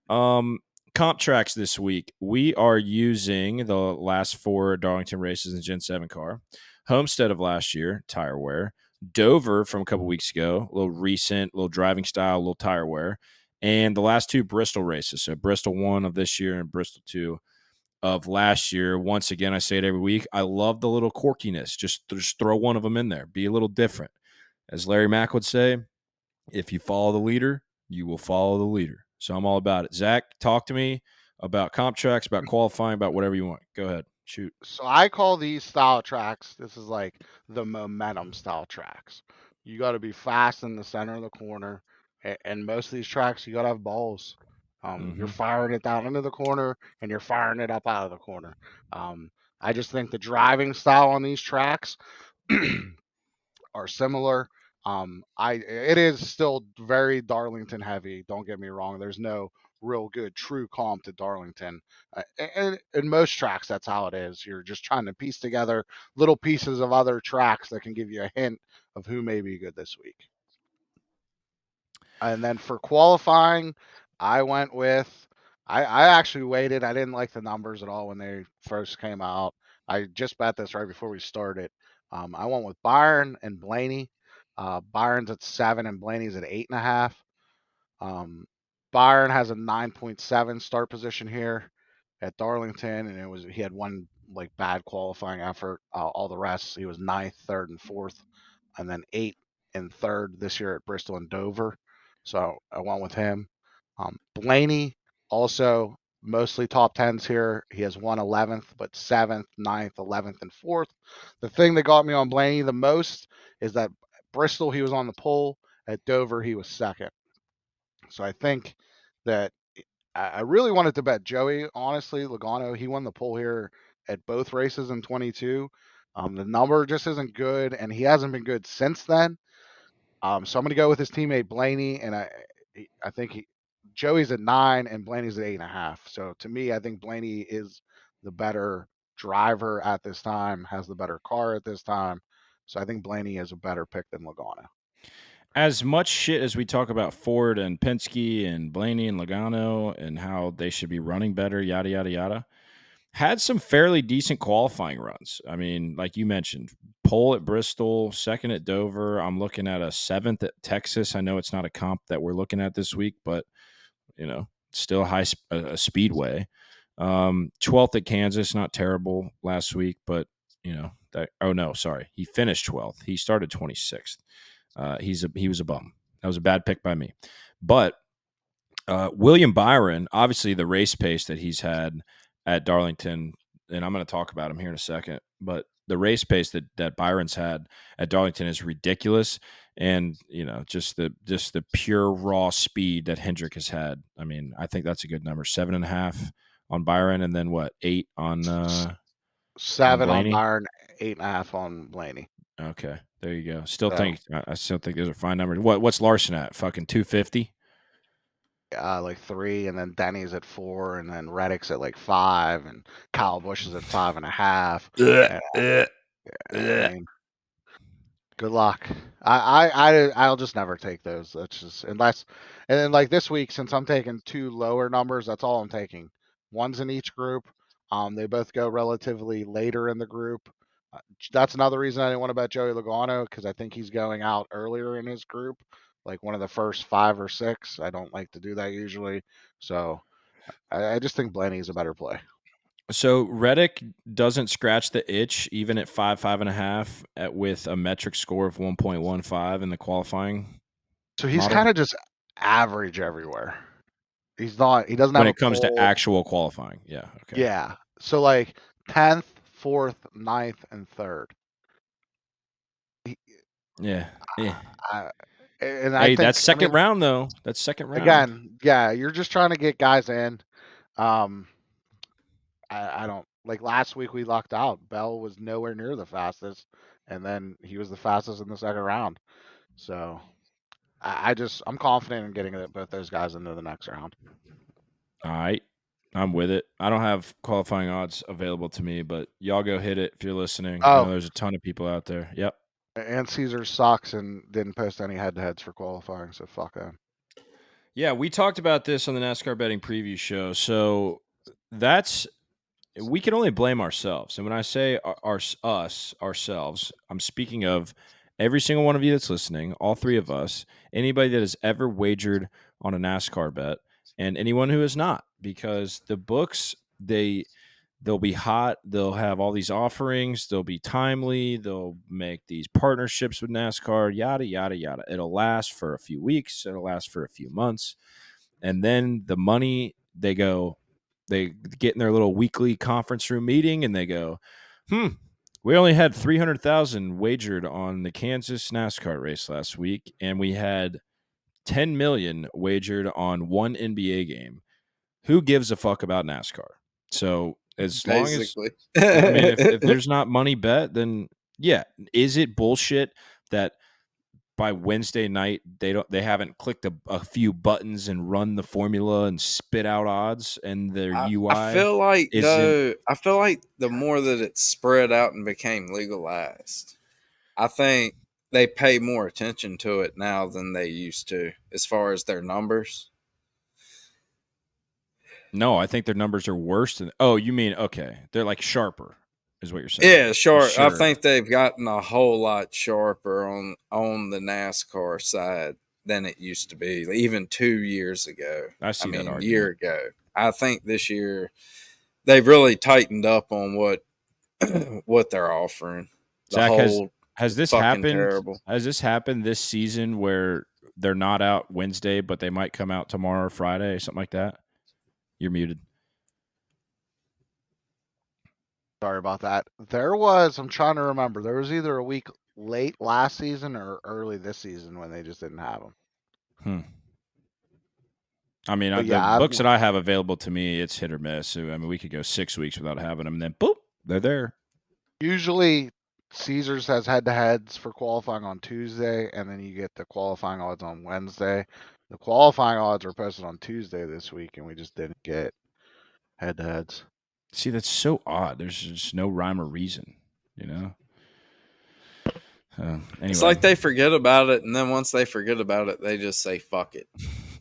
Comp tracks this week. We are using the last 4 Darlington races in Gen 7 car. Homestead of last year, tire wear. Dover from a couple weeks ago, a little recent, little driving style, a little tire wear. And the last 2 Bristol races. So Bristol 1 of this year and Bristol 2 of last year. Once again, I say it every week. I love the little quirkiness. Just throw one of them in there. Be a little different. As Larry Mack would say, if you follow the leader, you will follow the leader. So I'm all about it. Zach, talk to me about comp tracks, about qualifying, about whatever you want. Go ahead. Shoot. So I call these style tracks, this is like the momentum style tracks. You got to be fast in the center of the corner. And most of these tracks, you got to have balls. You're firing it down into the corner, and you're firing it up out of the corner. I just think the driving style on these tracks are similar. It is still very Darlington heavy. Don't get me wrong. There's no real good true comp to Darlington. And in most tracks, that's how it is. You're just trying to piece together little pieces of other tracks that can give you a hint of who may be good this week. And then for qualifying, I went with, I actually waited. I didn't like the numbers at all when they first came out. I just bet this right before we started. I went with Byron and Blaney. Byron's at 7 and Blaney's at 8.5. Byron has a 9.7 start position here at Darlington, and he had one like bad qualifying effort. All the rest, he was 9th, 3rd, and 4th, and then 8th and 3rd this year at Bristol and Dover. So I went with him. Blaney also mostly top 10s here. He has one 11th, but 7th, 9th, 11th, and 4th. The thing that got me on Blaney the most is that Bristol, he was on the pole. At Dover, he was 2nd. So I think that I really wanted to bet Joey, honestly. Logano, he won the pole here at both races in 22. The number just isn't good, and he hasn't been good since then. So I'm going to go with his teammate Blaney, and I think Joey's at 9 and Blaney's at 8.5. So to me, I think Blaney is the better driver at this time, has the better car at this time. So I think Blaney is a better pick than Logano. As much shit as we talk about Ford and Penske and Blaney and Logano and how they should be running better, yada, yada, yada, had some fairly decent qualifying runs. I mean, like you mentioned, pole at Bristol, 2nd at Dover. I'm looking at a 7th at Texas. I know it's not a comp that we're looking at this week, but, still a speedway. 12th at Kansas, not terrible last week, but, he finished 12th. He started 26th. He was a bum. That was a bad pick by me. But William Byron, obviously the race pace that he's had at Darlington, and I'm going to talk about him here in a second, but the race pace that Byron's had at Darlington is ridiculous. And, just the pure raw speed that Hendrick has had. I mean, I think that's a good number. 7.5 on Byron, and then what, 8 on 7 on Blaney? Byron, 8.5 on Blaney. Okay, there you go. So, I still think those are fine numbers. What's Larson at? Fucking 250. like 3, and then Denny's at 4, and then Reddick's at like 5, and Kyle Busch is at 5.5. I mean, good luck. I'll just never take those. That's just unless, and then like this week, since I'm taking 2 lower numbers, that's all I'm taking. One's in each group. They both go relatively later in the group. That's another reason I didn't want to bet Joey Logano, because I think he's going out earlier in his group, like one of the first 5 or 6. I don't like to do that usually, so I just think Blaney's a better play. So Reddick doesn't scratch the itch even at 5.5 with a metric score of 1.15 in the qualifying. So he's model? kind of just average everywhere. He's not. He doesn't When have it comes to pole. actual qualifying. Yeah. Okay. Yeah. So like 10th, 4th, 9th, and 3rd. Yeah. And Hey, that's second round though. That's second round. Again, yeah, you're just trying to get guys in. I don't like last week we lucked out. Bell was nowhere near the fastest, and then he was the fastest in the second round. So I'm confident in getting both those guys into the next round. All right. I'm with it. I don't have qualifying odds available to me, but y'all go hit it if you're listening. I know there's a ton of people out there. Yep. And Caesar sucks and didn't post any head-to-heads for qualifying, so fuck him. Yeah, we talked about this on the NASCAR betting preview show. So we can only blame ourselves. And when I say ourselves, I'm speaking of every single one of you that's listening, all 3 of us, anybody that has ever wagered on a NASCAR bet, and anyone who has not, because the books, they'll be hot. They'll have all these offerings. They'll be timely. They'll make these partnerships with NASCAR, yada, yada, yada. It'll last for a few weeks. It'll last for a few months. And then the money, they get in their little weekly conference room meeting and they go, we only had 300,000 wagered on the Kansas NASCAR race last week. And we had 10 million wagered on one NBA game. Who gives a fuck about NASCAR? So as long as, I mean, if there's not money bet, then yeah. Is it bullshit that by Wednesday night they haven't clicked a few buttons and run the formula and spit out odds and their UI? I feel like the more that it spread out and became legalized, I think they pay more attention to it now than they used to as far as their numbers. No, I think their numbers are worse than. Oh, you mean okay? They're like sharper, is what you're saying? Yeah, sure. Sure. I think they've gotten a whole lot sharper on the NASCAR side than it used to be, even 2 years ago. I mean, a year ago. I think this year they've really tightened up on what they're offering. Zach, has this happened? Terrible. Has this happened this season where they're not out Wednesday, but they might come out tomorrow or Friday, or something like that? You're muted. Sorry about that. I'm trying to remember. There was either a week late last season or early this season when they just didn't have them. I mean, the books that I have available to me, it's hit or miss. So, I mean, we could go 6 weeks without having them, and then boop, they're there. Usually, Caesars has head-to-heads for qualifying on Tuesday, and then you get the qualifying odds on Wednesday. The qualifying odds were posted on Tuesday this week, and we just didn't get head-to-heads. See, that's so odd. There's just no rhyme or reason, you know? Anyway. It's like they forget about it, and then once they forget about it, they just say, fuck it,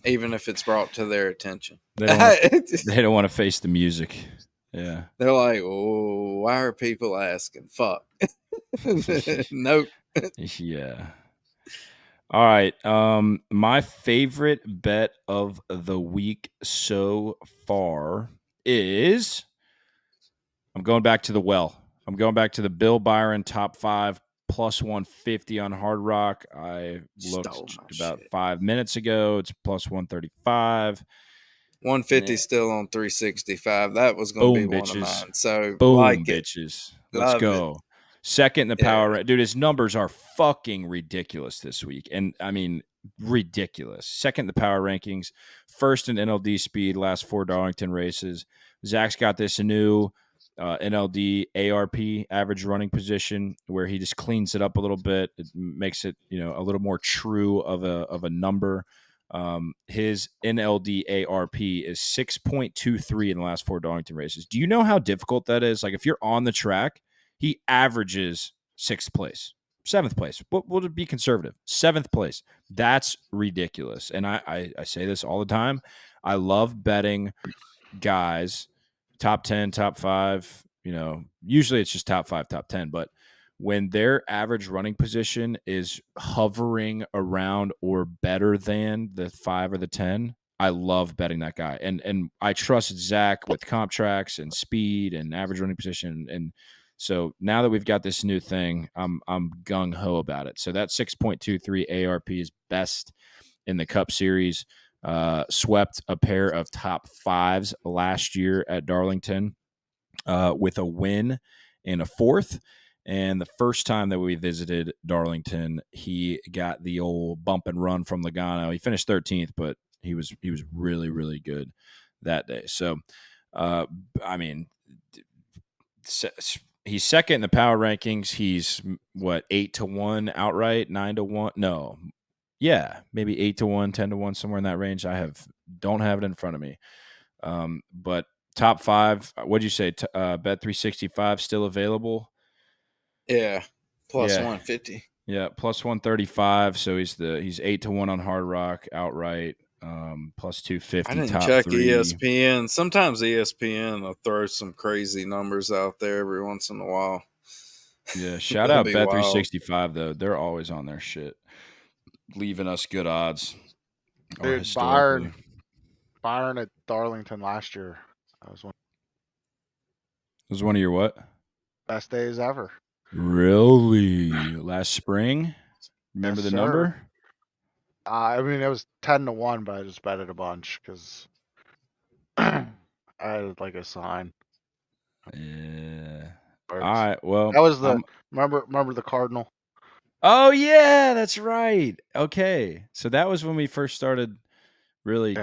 even if it's brought to their attention. They don't want to face the music. Yeah. They're like, oh, why are people asking? Fuck. Nope. Yeah. All right. My favorite bet of the week so far is I'm going back to the well. I'm going back to the Bill Byron top 5 plus 150 on Hard Rock. I looked about 5 minutes ago. It's plus 135. 150 still on 365. That was going to be one of mine. So boom, bitches. Let's go. Second in the power. Dude, his numbers are fucking ridiculous this week. And I mean, ridiculous. Second in the power rankings. First in NLD speed, last 4 Darlington races. Zach's got this new NLD ARP, average running position, where he just cleans it up a little bit. It makes it, a little more true of a number. His NLD ARP is 6.23 in the last 4 Darlington races. Do you know how difficult that is? Like, if you're on the track, he averages 6th place, 7th place. We'll be conservative. 7th place. That's ridiculous. And I say this all the time. I love betting guys top 10, top 5, usually it's just top 5, top 10, but when their average running position is hovering around or better than the 5 or the 10, I love betting that guy. And I trust Zach with comp tracks and speed and average running position. And so now that we've got this new thing, I'm gung ho about it. So that 6.23 ARP is best in the Cup Series. Swept a pair of top 5s last year at Darlington with a win and a 4th. And the first time that we visited Darlington, he got the old bump and run from Logano. He finished 13th, but he was really, really good that day. So, he's second in the power rankings. He's 8-1 outright, 9-1. No. Yeah, maybe 8-1, 10-1, somewhere in that range. Don't have it in front of me. But top 5, what'd you say? Bet 365 still available? Yeah, plus 150. Yeah, plus 135. So he's 8-1 on Hard Rock outright. Plus 250. I didn't top check 3. ESPN. Sometimes ESPN will throw some crazy numbers out there every once in a while. Yeah, shout out Bet 365 though. They're always on their shit, leaving us good odds. Dude, Byron at Darlington last year. That was one of your what? Best days ever. Really? Last spring? Remember the number? I mean, it was 10-1, but I just bet it a bunch because I had like a sign. Yeah. All right. Well, that was remember the Cardinal. Oh yeah, that's right. Okay, so that was when we first started really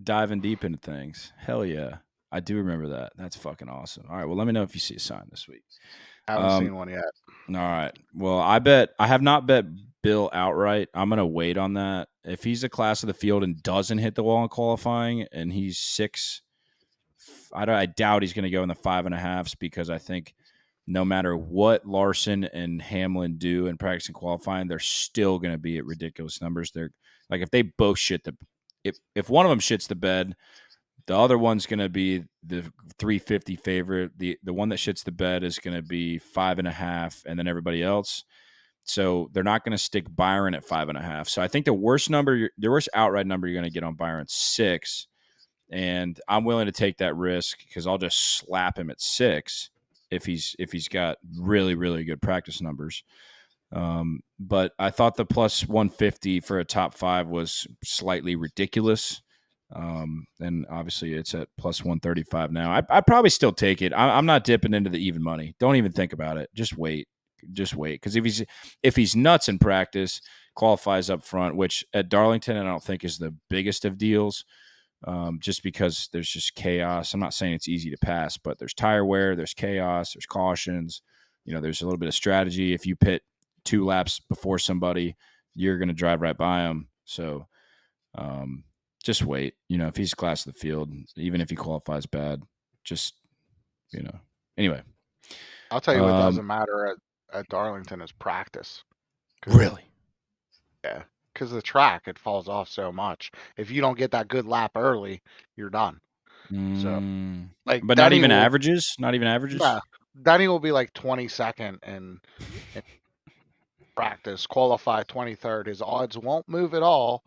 diving deep into things. Hell yeah, I do remember that. That's fucking awesome. All right, well, let me know if you see a sign this week. I haven't seen one yet. All right. Well, I have not bet Bill outright. I'm gonna wait on that. If he's a class of the field and doesn't hit the wall in qualifying, and he's 6, I doubt he's gonna go in the 5.5s because I think no matter what Larson and Hamlin do in practice and qualifying, they're still going to be at ridiculous numbers. They're like, if they both shit if one of them shits the bed, the other one's going to be the 350 favorite. The one that shits the bed is going to be 5.5, and then everybody else. So they're not going to stick Byron at 5.5. So I think the worst outright number you're going to get on Byron's 6, and I'm willing to take that risk because I'll just slap him at 6. If he's got really, really good practice numbers. But I thought the plus 150 for a top 5 was slightly ridiculous. And obviously it's at plus 135 now. I'd probably still take it. I'm not dipping into the even money. Don't even think about it. Just wait. Because if he's nuts in practice, qualifies up front, which at Darlington I don't think is the biggest of deals. Just because there's just chaos. I'm not saying it's easy to pass, but there's tire wear, there's chaos, there's cautions. There's a little bit of strategy. If you pit 2 laps before somebody, you're going to drive right by them. So just wait. If he's class of the field, even if he qualifies bad, just, Anyway. I'll tell you what doesn't matter at Darlington is practice. Really? Yeah. Because the track, it falls off so much. If you don't get that good lap early, you're done. So, but Denny not even averages. Not even averages. Nah, Denny will be like 22nd in practice, qualify 23rd. His odds won't move at all,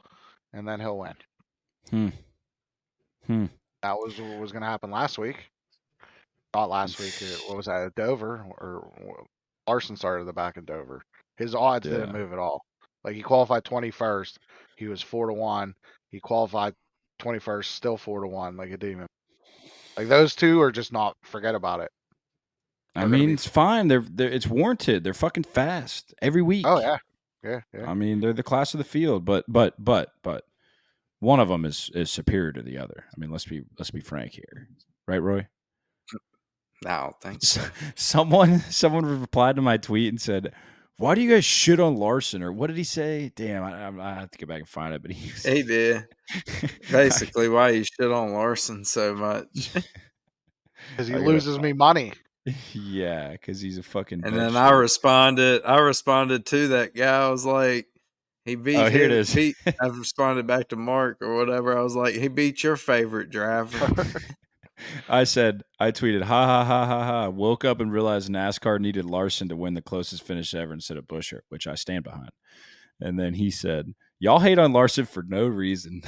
and then he'll win. That was what was going to happen last week. Not last week. What was that? At Dover, or Larson started at the back of Dover. His odds didn't move at all. Like, he qualified 21st. He was 4-1. He qualified 21st, still 4-1. Like, it didn't even. Like, those two are just not. Forget about it. I mean, it's fine. They're it's warranted. They're fucking fast every week. Oh yeah. I mean, they're the class of the field, but one of them is superior to the other. I mean, let's be frank here, right, Roy? No, I don't think so. Someone replied to my tweet and said, "Why do you guys shit on Larson?" Or what did he say? Damn, I have to go back and find it. But he did. Basically, why you shit on Larson so much? Because he loses me money. Yeah, because he's a fucking. And then I responded to that guy. I was like, he beat. Oh, here it is. I responded back to Mark or whatever. I was like, he beat your favorite driver. I tweeted, ha ha ha ha ha. Woke up and realized NASCAR needed Larson to win the closest finish ever instead of Buescher, which I stand behind. And then he said, y'all hate on Larson for no reason.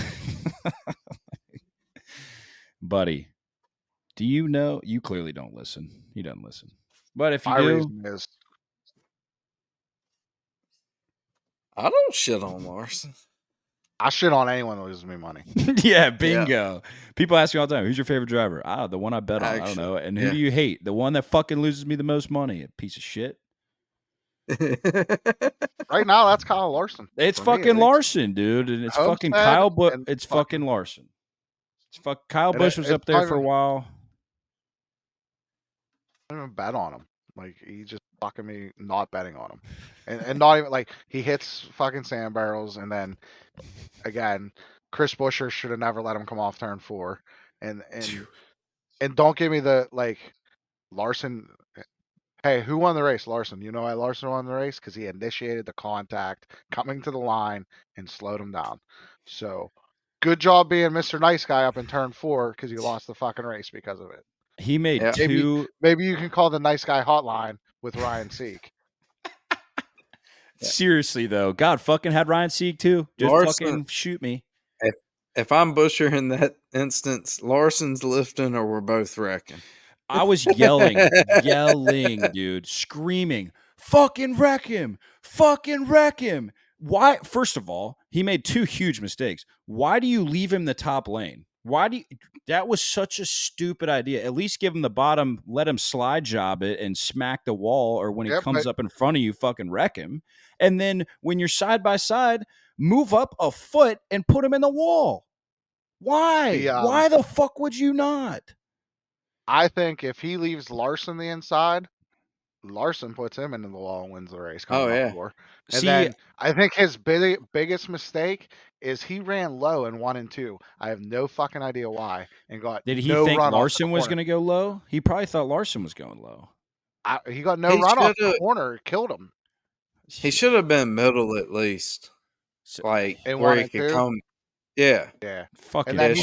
Buddy, do you know? You clearly don't listen. He doesn't listen. But if you My do, reason is I don't shit on Larson. I shit on anyone that loses me money. yeah, bingo. Yeah. People ask me all the time, who's your favorite driver? The one I bet on. I don't know. And who do you hate? The one that fucking loses me the most money. A piece of shit. Right now, that's Kyle Larson. It's fucking Larson, dude. And it's fucking Kyle Busch. It's fucking Larson. It's Kyle Busch was up there for a while. I don't even bet on him. Like, he just fucking me not betting on him. And not even, like, he hits fucking sand barrels. And then, again, Chris Buescher should have never let him come off turn 4. And don't give me the, like, Larson. Hey, who won the race? Larson. You know why Larson won the race? Because he initiated the contact coming to the line and slowed him down. So, good job being Mr. Nice Guy up in turn 4 because you lost the fucking race because of it. He made two. Maybe you can call the Nice Guy hotline with Ryan Sieg. Seriously, though. God fucking had Ryan Sieg, too. Just Larson, fucking shoot me. If I'm Buescher in that instance, Larson's lifting or we're both wrecking. I was yelling, dude, screaming, fucking wreck him. Why? First of all, he made 2 huge mistakes. Why do you leave him the top lane? That was such a stupid idea. At least give him the bottom, let him slide job it and smack the wall, or when he comes up in front of you, fucking wreck him. And then when you're side by side, move up a foot and put him in the wall. Why? Why the fuck would you not? I think if he leaves Larson the inside, Larson puts him into the wall and wins the race. And then I think his biggest mistake is he ran low in 1 and 2. I have no fucking idea why. And got Did he think Larson was going to go low? He probably thought Larson was going low. He got no run off the corner. It killed him. He should have been middle at least. Like where he could come. Yeah. Yeah. Fuck and it. then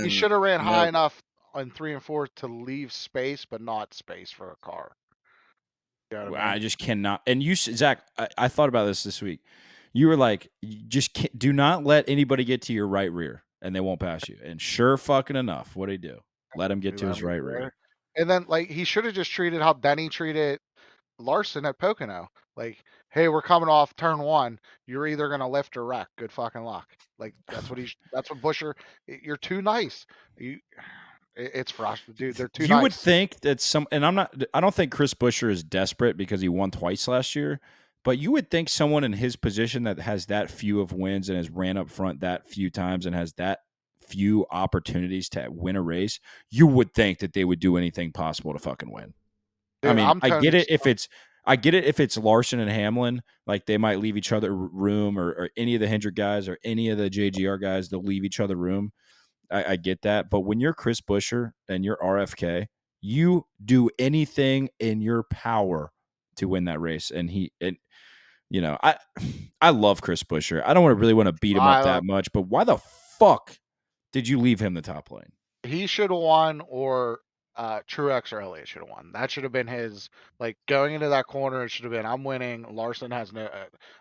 he should have ran high enough on 3 and 4 to leave space, but not space for a car. You know what I mean? I just cannot. And you, Zach, I thought about this week. You were like, do not let anybody get to your right rear, and they won't pass you. And sure fucking enough, what did he do? Let him get to his right rear. And then, like, he should have just treated how Denny treated Larson at Pocono. Like, hey, we're coming off turn 1. You're either gonna lift or wreck. Good fucking luck. Like, that's what Buescher. You're too nice. It's frustrating, dude. They're too nice. You would think that I don't think Chris Buescher is desperate because he won twice last year, but you would think someone in his position that has that few of wins and has ran up front that few times and has that few opportunities to win a race, you would think that they would do anything possible to fucking win. Dude, I mean, I get it if it's Larson and Hamlin, like they might leave each other room, or any of the Hendrick guys or any of the JGR guys, they'll leave each other room. I get that. But when you're Chris Buescher and you're RFK, you do anything in your power to win that race. And I love Chris Buescher. I don't really want to beat him up that much, but why the fuck did you leave him the top lane? He should have won, or Truex or Elliott should have won. That should have been his, like, going into that corner. It should have been, I'm winning. Larson has no,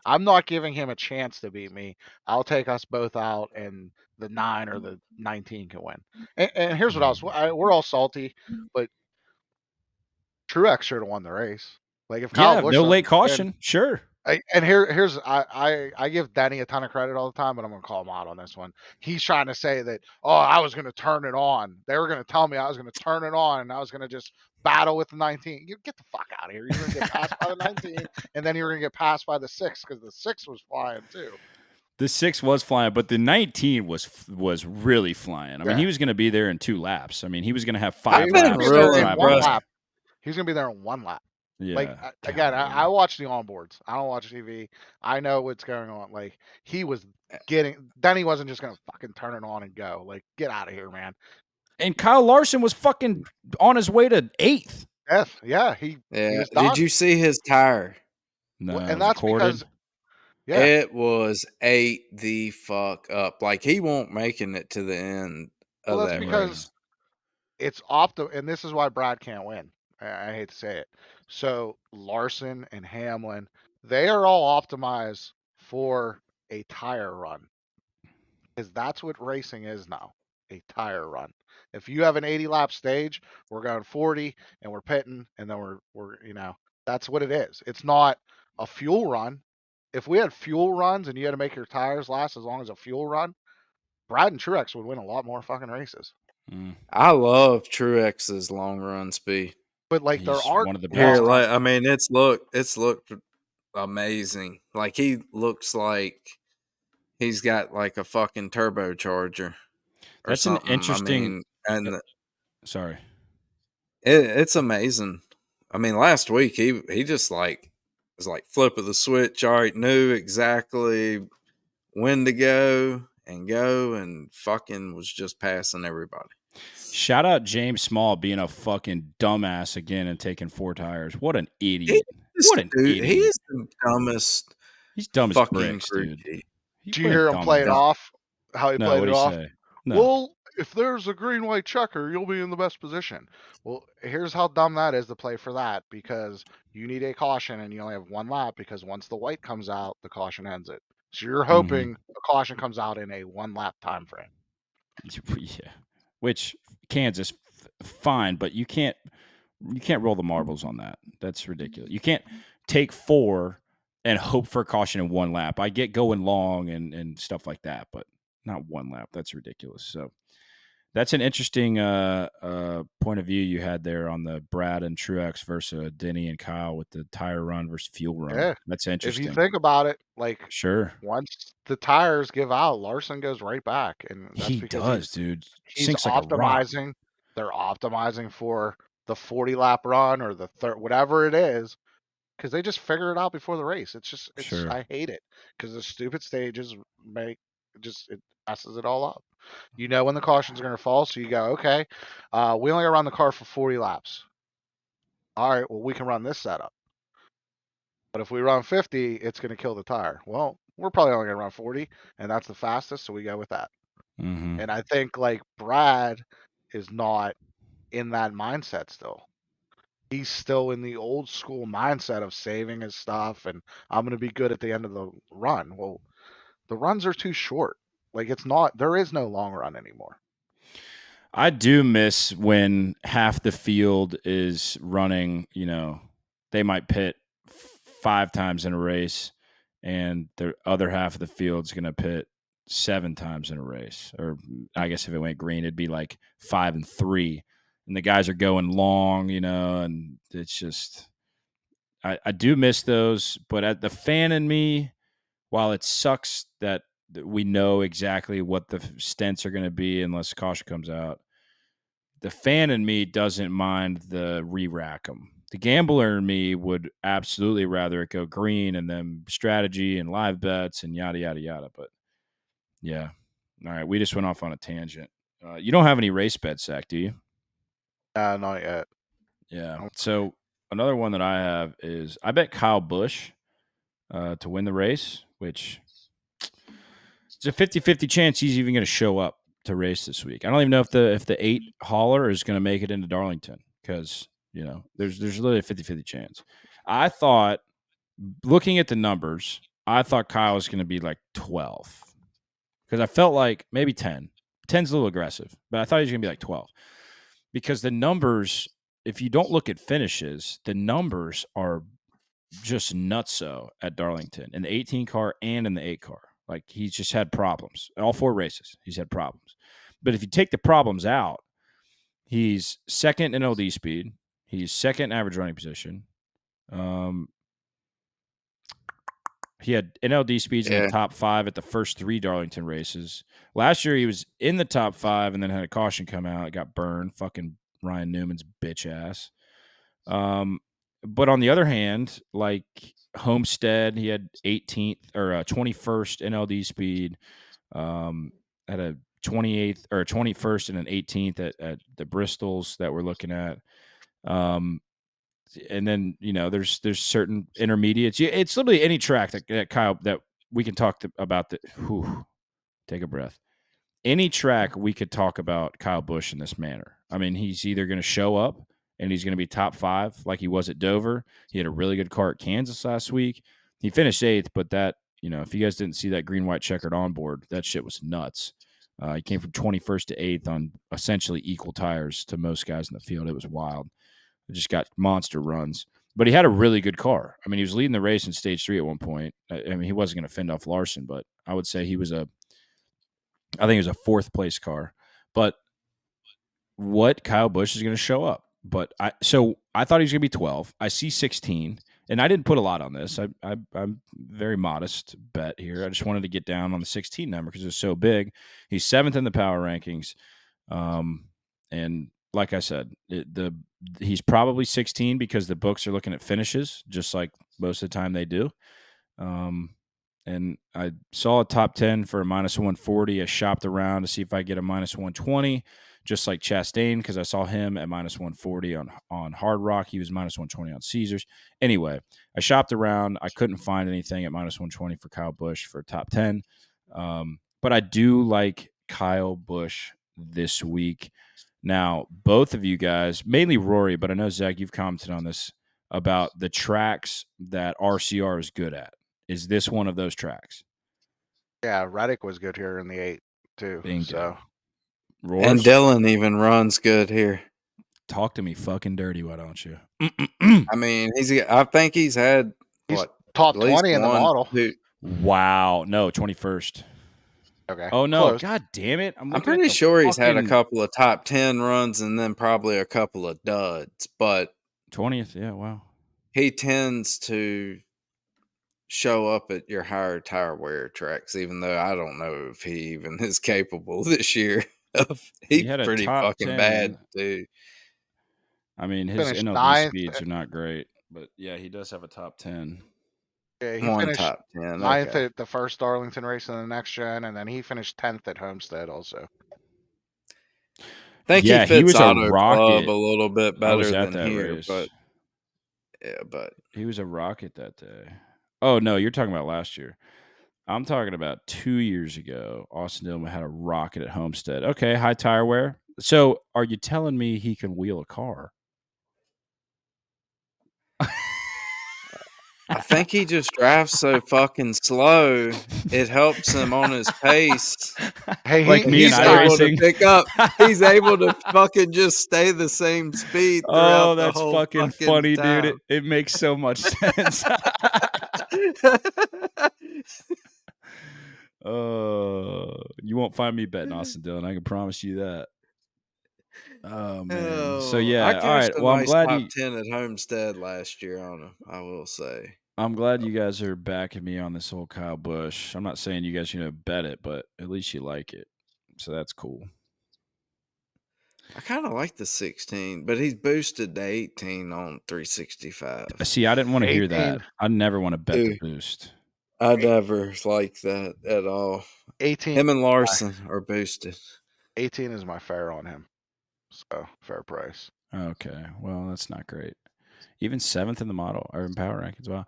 I'm not giving him a chance to beat me. I'll take us both out, and the 9 or the 19 can win. And here's what else. We're all salty, but Truex should have won the race. Like, if Kyle Busch no late caution, sure. Here's I give Denny a ton of credit all the time, but I'm gonna call him out on this one. He's trying to say that, I was gonna turn it on. They were gonna tell me I was gonna turn it on, and I was gonna just battle with the 19. You get the fuck out of here. You're gonna get passed by the 19, and then you're gonna get passed by the 6 because the 6 was flying too. The 6 was flying, but the 19 was really flying. I mean, he was going to be there in 2 laps. I mean, he was going to have 5 laps. Real impressed. He's going to be there in 1 lap. Yeah. Like, again, I watch the onboards. I don't watch TV. I know what's going on. Like, he was then he wasn't just going to fucking turn it on and go. Like, get out of here, man. And Kyle Larson was fucking on his way to 8th. Yeah. He was done. Did you see his tire? No, and that's because it was ate the fuck up. Like, he won't making it to the end of that race. It's and this is why Brad can't win. I hate to say it. So Larson and Hamlin, they are all optimized for a tire run. Because that's what racing is now, a tire run. If you have an 80 lap stage, we're going 40 and we're pitting, and then we're that's what it is. It's not a fuel run. If we had fuel runs and you had to make your tires last as long as a fuel run, Brad and Truex would win a lot more fucking races. I love Truex's long run speed, but like there are one of the best. Like, I mean, it's looked amazing. Like, he looks like he's got like a fucking turbocharger. That's something. An interesting. I mean, sorry, it's amazing. I mean, last week he just like was like flip of the switch. All right, knew exactly when to go and fucking was just passing everybody. Shout out James Small being a fucking dumbass again and taking 4 tires. What an idiot! Idiot! He is the dumbest. He's dumb as bricks, dude. Did you hear him play it off? How he played it off? No. Well, if there's a green white checker, you'll be in the best position. Well, here's how dumb that is to play for that, because you need a caution and you only have 1 lap, because once the white comes out, the caution ends it. So you're hoping a caution comes out in a 1 lap time frame. Yeah. Which Kansas fine, but you can't roll the marbles on that. That's ridiculous. You can't take 4 and hope for a caution in 1 lap. I get going long and stuff like that, but not 1 lap. That's ridiculous. So that's an interesting point of view you had there on the Brad and Truex versus Denny and Kyle with the tire run versus fuel run. Yeah. That's interesting. If you think about it, like, sure, once the tires give out, Larson goes right back, and that's he because does, dude. He's optimizing. Like they're optimizing for the 40 lap run or the whatever it is, because they just figure it out before the race. Sure. I hate it because the stupid stages it messes it all up. You know when the cautions are going to fall, so you go, okay, we only run the car for 40 laps. All right, well, we can run this setup. But if we run 50, it's going to kill the tire. Well, we're probably only going to run 40, and that's the fastest, so we go with that. Mm-hmm. And I think, like, Brad is not in that mindset still. He's still in the old school mindset of saving his stuff, and I'm going to be good at the end of the run. Well, the runs are too short. Like, there is no long run anymore. I do miss when half the field is running, they might pit 5 times in a race and the other half of the field's going to pit 7 times in a race. Or I guess if it went green, it'd be like 5 and 3. And the guys are going long, and it's just, I do miss those. But at the fan in me, while it sucks that we know exactly what the stints are going to be unless caution comes out, the fan in me doesn't mind the re-rack them. The gambler in me would absolutely rather it go green and then strategy and live bets and yada, yada, yada. But, yeah. All right, we just went off on a tangent. You don't have any race bets, Zach, do you? Not yet. Yeah. So another one that I have is I bet Kyle Busch to win the race, which it's a 50-50 chance he's even going to show up to race this week. I don't even know if the 8 hauler is going to make it into Darlington because, there's literally a 50-50 chance. I thought, looking at the numbers, I thought Kyle was going to be like 12 because I felt like maybe 10. 10's a little aggressive, but I thought he was going to be like 12 because the numbers, if you don't look at finishes, the numbers are just nutso at Darlington in the 18 car and in the 8 car. Like, he's just had problems. All 4 races, he's had problems. But if you take the problems out, he's second in LD speed. He's second in average running position. He had NLD speeds in the top 5 at the first 3 Darlington races. Last year, he was in the top 5 and then had a caution come out. It got burned. Fucking Ryan Newman's bitch ass. But on the other hand, like Homestead, he had 18th or 21st NLD speed. At a 28th or 21st and an 18th at the Bristols that we're looking at. And then, there's certain intermediates. It's literally any track that Kyle, that we can talk about that. Take a breath. Any track we could talk about Kyle Busch in this manner. I mean, he's either going to show up and he's going to be top 5 like he was at Dover. He had a really good car at Kansas last week. He finished 8th, but that, if you guys didn't see that green, white checkered onboard, that shit was nuts. He came from 21st to 8th on essentially equal tires to most guys in the field. It was wild. It just got monster runs. But he had a really good car. I mean, he was leading the race in stage 3 at one point. I mean, he wasn't going to fend off Larson, but I would say I think it was a 4th place car. But what Kyle Busch is going to show up. But I thought he was going to be 12. I see 16. And I didn't put a lot on this. I'm very modest bet here. I just wanted to get down on the 16 number because it was so big. He's 7th in the power rankings. And like I said, he's probably 16 because the books are looking at finishes, just like most of the time they do. And I saw a top 10 for a -140. I shopped around to see if I get a -120, just like Chastain, because I saw him at -140 on Hard Rock. He was -120 on Caesars. Anyway, I shopped around. I couldn't find anything at -120 for Kyle Busch for top 10. But I do like Kyle Busch this week. Now, both of you guys, mainly Rory, but I know, Zach, you've commented on this about the tracks that RCR is good at. Is this one of those tracks? Yeah, Reddick was good here in the 8 too. Bingo. So. Roars? And Dylan even runs good here. Talk to me fucking dirty, why don't you? I mean, I think he's had top 20 in the model. Wow. No, 21st. Okay. Oh, no. Close. God damn it. I'm pretty sure he's had a couple of top 10 runs and then probably a couple of duds, but 20th, yeah, wow. He tends to show up at your higher tire wear tracks, even though I don't know if he even is capable this year. He's pretty fucking 10. Bad, too. I mean, his NLD speeds are not great, but yeah, he does have a top 10. Yeah, he finished top 10. 9th at the first Darlington race in the next gen, and then he finished 10th at Homestead also. I think he fits Auto Club a little bit better than here, race. But he was a rocket that day. Oh no, you're talking about last year. I'm talking about 2 years ago. Austin Dillon had a rocket at Homestead. Okay, high tire wear. So, are you telling me he can wheel a car? I think he just drives so fucking slow. It helps him on his pace. Hey, like he's able to pick up. He's able to fucking just stay the same speed. Oh, that's the whole fucking funny, time. Dude. It makes so much sense. You won't find me betting Austin Dillon. I can promise you that. Oh man. So yeah, all right. Well, I'm glad top 10 at Homestead last year on him, I will say. I'm glad you guys are backing me on this whole Kyle Busch. I'm not saying you guys bet it, but at least you like it. So that's cool. I kind of like the 16, but he's boosted to 18 on 365. See, I didn't want to hear that. I never want to bet the boost. I never like that at all. 18. Him and Larson are boosted. 18 is my fair on him. So, fair price. Okay. Well, that's not great. Even 7th in the model or in power rankings. Wow.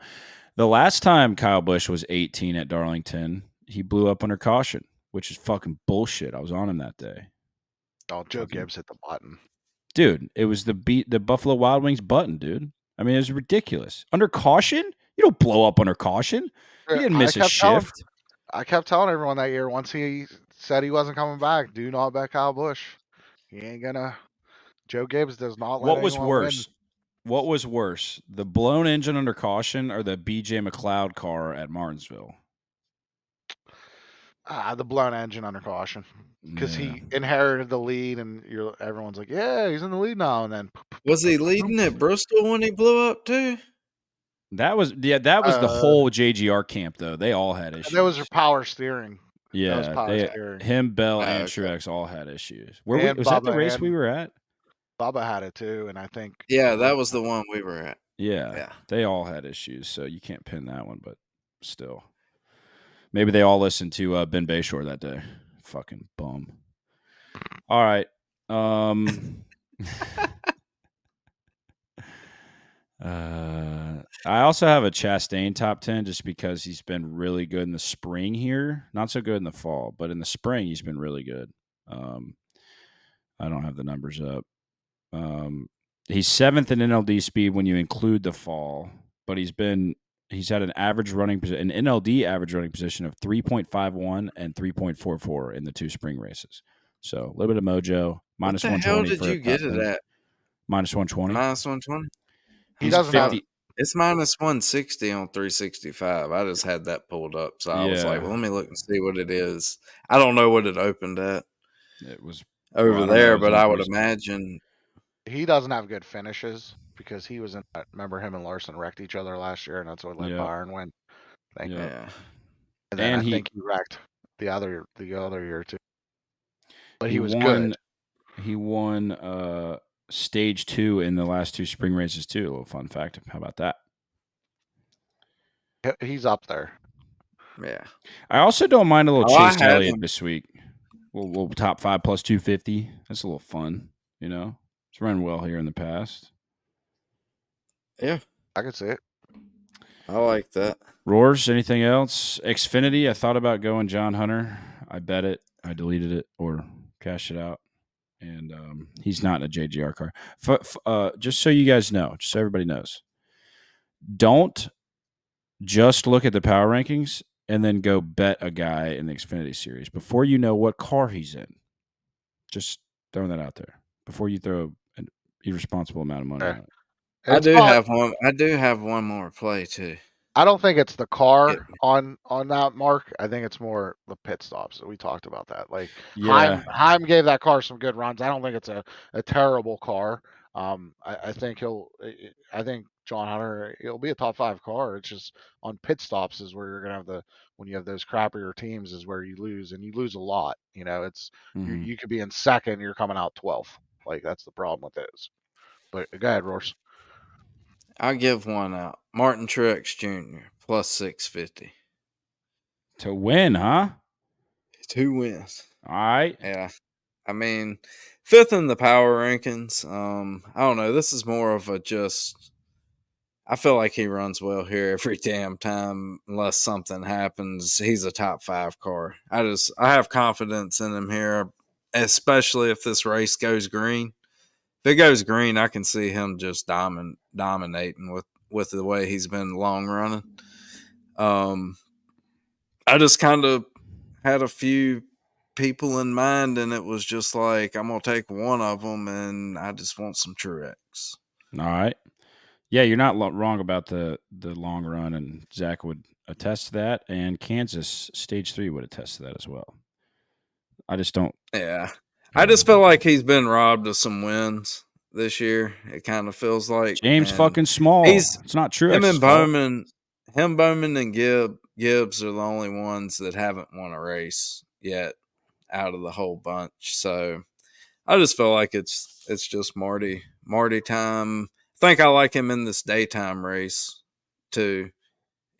The last time Kyle Busch was 18 at Darlington, he blew up under caution, which is fucking bullshit. I was on him that day. Oh, Joe Gibbs hit the button. Dude, it was the Buffalo Wild Wings button, dude. I mean, it was ridiculous. Under caution? You don't blow up under caution. You didn't miss a shift. I kept telling everyone that year once he said he wasn't coming back, do not bet Kyle Busch. He ain't gonna. Joe Gibbs does not let What was worse? Win. What was worse? The blown engine under caution or the BJ McLeod car at Martinsville? The blown engine under caution. Because he inherited the lead and everyone's like, yeah, he's in the lead now. And then was he leading at Bristol when he blew up too? That was the whole JGR camp though. They all had issues. That was your power steering. Yeah, that was power steering. Him, Bell, and okay. Truex all had issues. And Was that the Bubba race we and- were at? Bubba had it too, and I think Yeah, that was the one we were at. Yeah, they all had issues, so you can't pin that one. But still, maybe they all listened to Ben Bayshore that day. Fucking bum. All right. I also have a Chastain top 10 just because he's been really good in the spring here. Not so good in the fall, but in the spring he's been really good. I don't have the numbers up. He's 7th in NLD speed when you include the fall, but he's had an average running position, an NLD average running position of 3.51 and 3.44 in the 2 spring races. So a little bit of mojo. Minus what the 120. hell did you get it at? Minus 120. Minus 120. he doesn't 50. have. It's minus 160 on 365. I just had that pulled up, so I was like, "Well, let me look and see what it is." I don't know what it opened at. It was over there, but I would imagine he doesn't have good finishes because he was in. Remember him and Larson wrecked each other last year, and that's what let Byron win. Yeah. And then I think he wrecked the other year too. But he was good. He won stage 2 in the last 2 spring races too. A little fun fact. How about that? He's up there. Yeah. I also don't mind a little Chase Elliott this week. A little top 5 plus 250. That's a little fun. You know, it's run well here in the past. Yeah, I could see it. I like that. Roars, anything else? Xfinity, I thought about going John Hunter. I bet it. I deleted it or cashed it out. And he's not in a JGR car. Just so you guys know, just so everybody knows, don't just look at the power rankings and then go bet a guy in the Xfinity series before you know what car he's in. Just throwing that out there before you throw an irresponsible amount of money on it. I do have one more play too. I don't think it's the car on that, Mark. I think it's more the pit stops. We talked about that. Like Heim gave that car some good runs. I don't think it's a terrible car. I think John Hunter, it'll be a top 5 car. It's just on pit stops is where you're gonna have when you have those crappier teams is where you lose, and you lose a lot. You know, it's you could be in second, you're coming out 12th. Like that's the problem with those. But go ahead, Roars. I'll give one out. Martin Truex Jr. plus 650. To win, huh? 2 wins. All right. Yeah. I mean, 5th in the power rankings. I don't know. This is more of I feel like he runs well here every damn time unless something happens. He's a top 5 car. I have confidence in him here, especially if this race goes green. If it goes green, I can see him just dominating with the way he's been long running. I just kind of had a few people in mind, and it was just like, I'm going to take one of them, and I just want some Truex. All right. Yeah, you're not wrong about the long run, and Zach would attest to that, and Kansas Stage 3 would attest to that as well. I just don't. Yeah. I just feel like he's been robbed of some wins this year. It kind of feels like James fucking Small. It's not true. Him and Bowman and Gibbs are the only ones that haven't won a race yet out of the whole bunch. So I just feel like it's just Marty time. I think I like him in this daytime race too,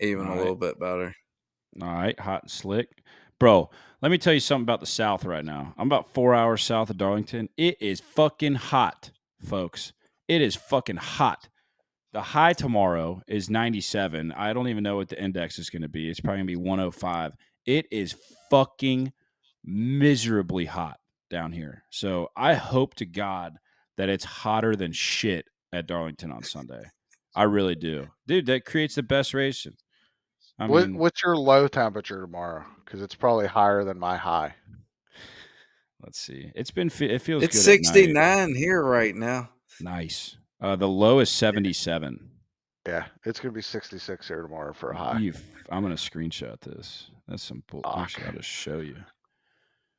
even a little bit better. All right, hot and slick. Bro, let me tell you something about the South right now. I'm about 4 hours south of Darlington. It is fucking hot, folks. It is fucking hot. The high tomorrow is 97. I don't even know what the index is going to be. It's probably going to be 105. It is fucking miserably hot down here. So I hope to God that it's hotter than shit at Darlington on Sunday. I really do. Dude, that creates the best racing. What's your low temperature tomorrow? Because it's probably higher than my high. Let's see. It feels it's good. 69 here right now. Nice. The low is 77. Yeah, it's gonna be 66 here tomorrow for a high. I'm gonna screenshot this. That's some bull. Actually, I'll just show you.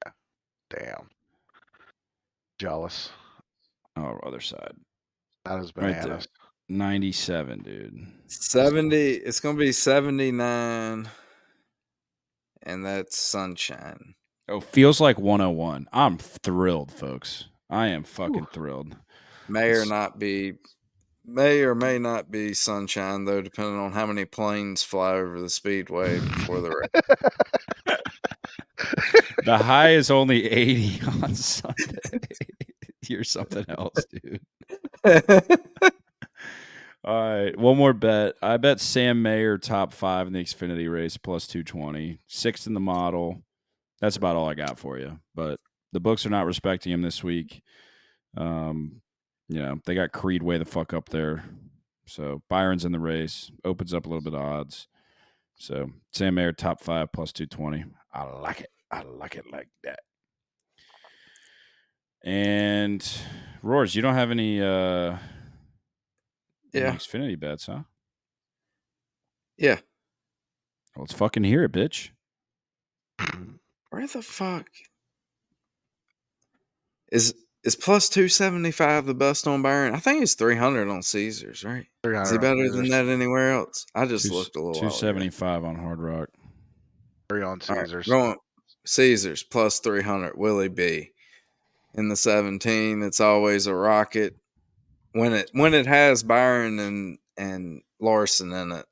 Yeah. Damn. Jealous. Oh, other side. That is bananas. 97, dude. 70. It's going to be 79. And that's Sunshine. Oh, feels like 101. I'm thrilled, folks. I am fucking thrilled. May or may not be Sunshine, though, depending on how many planes fly over the speedway before the race. The high is only 80 on Sunday. You're something else, dude. All right, one more bet. I bet Sam Mayer top 5 in the Xfinity race plus 220, 6th in the model. That's about all I got for you. But the books are not respecting him this week. They got Creed way the fuck up there. So Byron's in the race, opens up a little bit of odds. So Sam Mayer top 5 plus 220. I like it. I like it like that. And Roars, you don't have any Xfinity bets, huh? Yeah. Well, let's fucking hear it, bitch. Where the fuck is plus 275 the best on Byron? I think it's 300 on Caesars, right? Is he better than that anywhere else? I just looked a little 275 on Hard Rock. 3 on Caesars. Right, going Caesars plus 300. Willie B. In the 17, it's always a rocket. When it has Byron and Larson in it,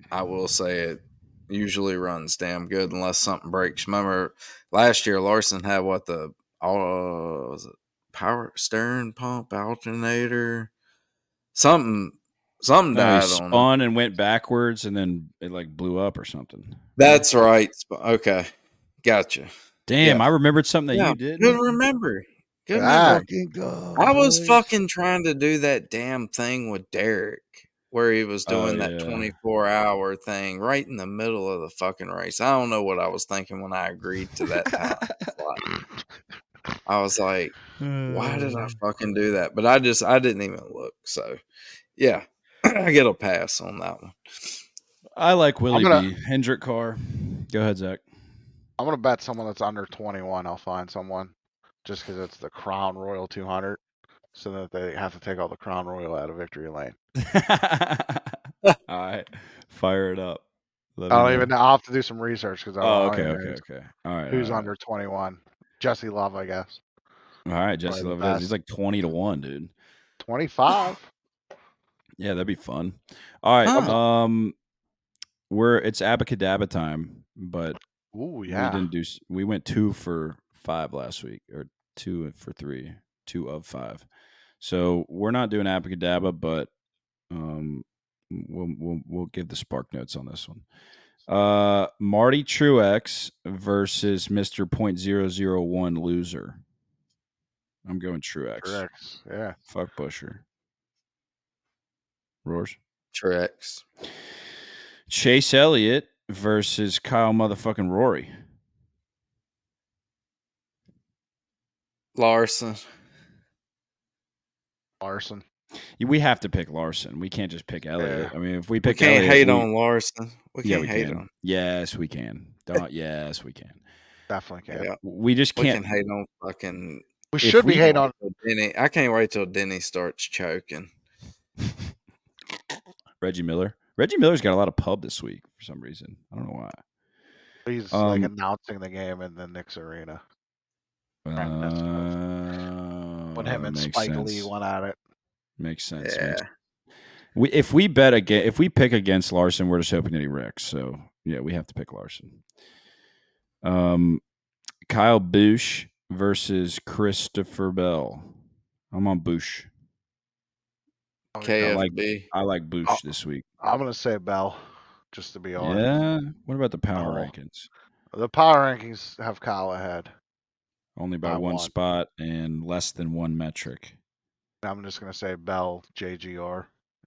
I will say it usually runs damn good unless something breaks. Remember last year Larson had what was it power steering pump alternator something died He on him. spun and went backwards and then it like blew up or something. That's right. Okay, gotcha. Damn, Yeah. I remembered something that you did. Good remember. Good Ah, remember. I was fucking trying to do that damn thing with Derek where he was doing that 24-hour thing right in the middle of the fucking race. I don't know what I was thinking when I agreed to that time. I was like, why did I fucking do that? But I didn't even look. So, yeah, I get a pass on that one. I like Willie B. Hendrick car. Go ahead, Zach. I'm going to bet someone that's under 21. I'll find someone just because it's the Crown Royal 200 so that they have to take all the Crown Royal out of Victory Lane. All right. Fire it up. I don't even know. I'll have to do some research because okay. All right. Who's under 21? Jesse Love, I guess. All right, Jesse Love is. He's like 20-1, dude. 25. Yeah, that'd be fun. All right. It's Abacadabra time, but we went 2 for 5 last week, or 2 for 3, 2 of 5. So we're not doing Abacadabra, but we'll give the spark notes on this one. Marty Truex versus Mr. .001 loser. I'm going Truex. Yeah. Fuck Busher. Roars. Truex. Chase Elliott versus Kyle motherfucking Rory. Larson. We have to pick Larson. We can't just pick Elliott. Yeah. I mean, if we pick Elliott, hate on Larson. We can't hate on. Yes, we can. Yes, we can. Definitely can. Yeah. We just can't. We can hate on fucking. We should be hating on Denny. I can't wait till Denny starts choking. Reggie Miller. Reggie Miller's got a lot of pub this week for some reason. I don't know why. He's like announcing the game in the Knicks arena. When him and Spike Lee went at it. Makes sense. Yeah. If we pick against Larson, we're just hoping that he wrecks. So yeah, we have to pick Larson. Kyle Busch versus Christopher Bell. I'm on Busch. KFB. I like Busch this week. I'm gonna say Bell, just to be honest. Yeah. What about the power rankings? The power rankings have Kyle ahead. Only by one spot and less than one metric. I'm just gonna say Bell JGR.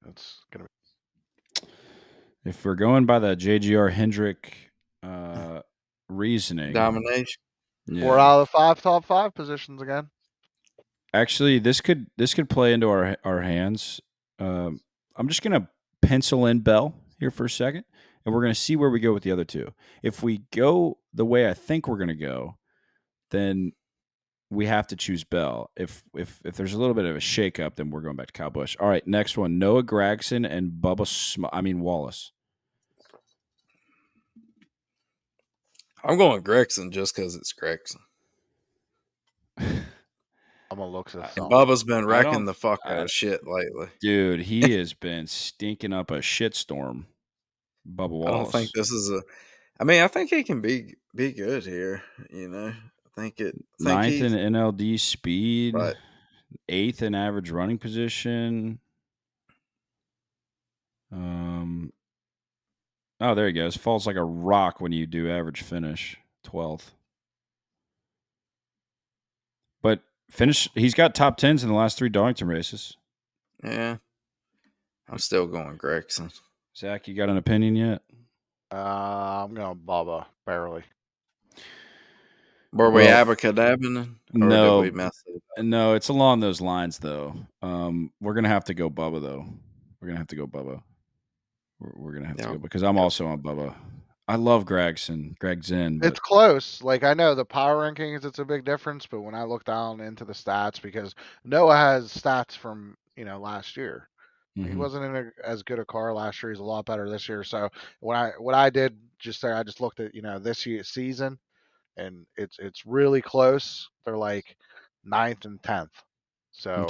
It's gonna be. If we're going by the JGR Hendrick reasoning, domination. Yeah. 4 out of the 5 top 5 positions again. Actually, this could play into our hands. I'm just gonna pencil in Bell here for a second, and we're gonna see where we go with the other two. If we go the way I think we're gonna go, then we have to choose Bell. If there's a little bit of a shakeup, then we're going back to Kyle Busch. All right, next one: Noah Gragson and Wallace. I'm going Gregson just because it's Gregson. I'm gonna look this And up. Bubba's been wrecking the fuck out of shit lately. Dude, he has been stinking up a shitstorm. Bubba Wallace. I don't think this is a. I mean, I think he can be good here. You know, I think ninth in NLD speed, right. 8th in average running position. Oh, there he goes. Falls like a rock when you do average finish, 12th. But he's got top 10s in the last 3 Darlington races. Yeah. I'm still going Gregson. Zach, you got an opinion yet? I'm going Bubba, barely. Were we abracadabbing? No. Or did we mess it up? No, it's along those lines, though. We're going to have to go Bubba, though. We're going to have to go Bubba. We're going to have to go because I'm also on Bubba. I love Gregson. It's close. Like, I know the power rankings, it's a big difference, but when I look down into the stats, because Noah has stats from, last year. Mm-hmm. He wasn't in as good a car last year. He's a lot better this year. So what I did just there, I just looked at, this year's season, and it's really close. They're like 9th and 10th. So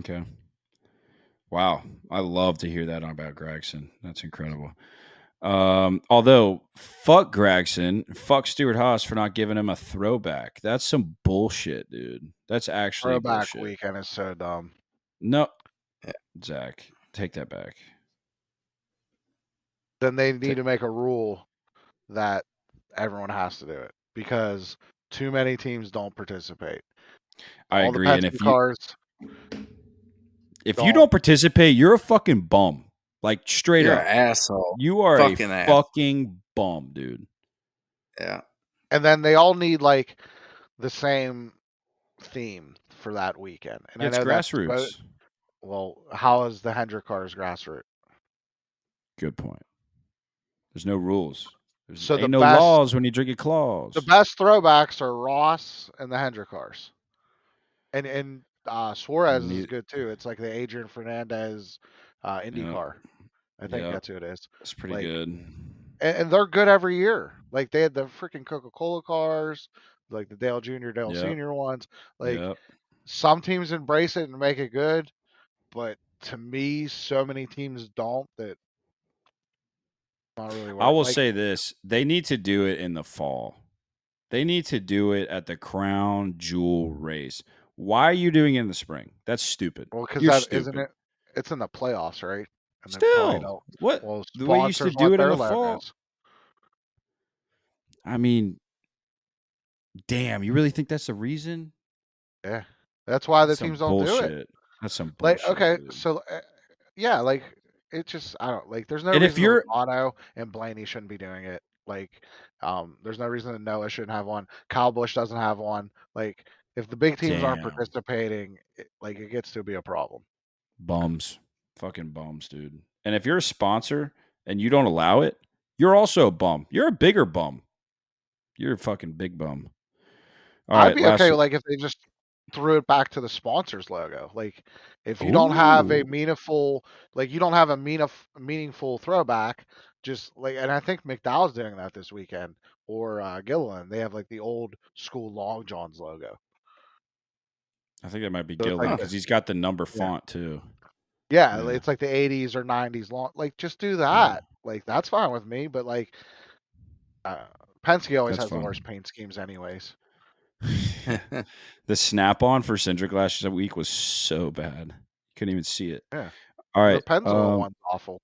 Okay. Wow. I love to hear that about Gregson. That's incredible. Although, fuck Gregson, fuck Stuart Haas for not giving him a throwback. That's some bullshit, dude. That's actually Throwback bullshit. Weekend is so dumb. No, Zach, take that back. Then they need to make a rule that everyone has to do it because too many teams don't participate. I agree. And if you don't participate, you're a fucking bum. Like straight you're up, an asshole. You are fucking a fucking bum, dude. Yeah. And then they all need like the same theme for that weekend. And it's I know grassroots. Well, how is the Hendrick cars grassroots? Good point. There's no rules. So ain't no laws when you drink your claws. The best throwbacks are Ross and the Hendrick cars. And Suarez is good too. It's like the Adrian Fernandez IndyCar. I think that's who it is. It's pretty good. And they're good every year. Like they had the freaking Coca-Cola cars, like the Dale Jr., Dale Sr. ones. Like some teams embrace it and make it good, but to me, so many teams don't that. Not really. I will say this: they need to do it in the fall. They need to do it at the Crown Jewel race. Why are you doing it in the spring? That's stupid. Well, because isn't it? It's in the playoffs, right? And still, what? Well, the way you used to do it in the fall. I mean, damn, you really think that's the reason? Yeah, that's why the teams don't do it. That's some bullshit. Like, okay, dude. so yeah, like it just I don't like. There's no reason that Otto and Blaney shouldn't be doing it. Like, there's no reason that Noah shouldn't have one. Kyle Busch doesn't have one. Like, if the big teams aren't participating, it gets to be a problem. Bums, fucking bums, dude. And if you're a sponsor and you don't allow it, you're also a bum. You're a bigger bum. You're a fucking big bum. I'd be okay like if they just threw it back to the sponsor's logo. Like if you don't have a meaningful, meaningful throwback, just like, and I think McDowell's doing that this weekend, or Gilliland. They have like the old school Long John's logo. I think that might be Gilliland because he's got the number font too. Yeah, it's like the 80s or 90s long. Like just do that. Like that's fine with me. But like Penske always has the worst paint schemes, anyways. The snap-on for Cindric last week was so bad. Couldn't even see it. Yeah. All right. The Pennzoil one's awful.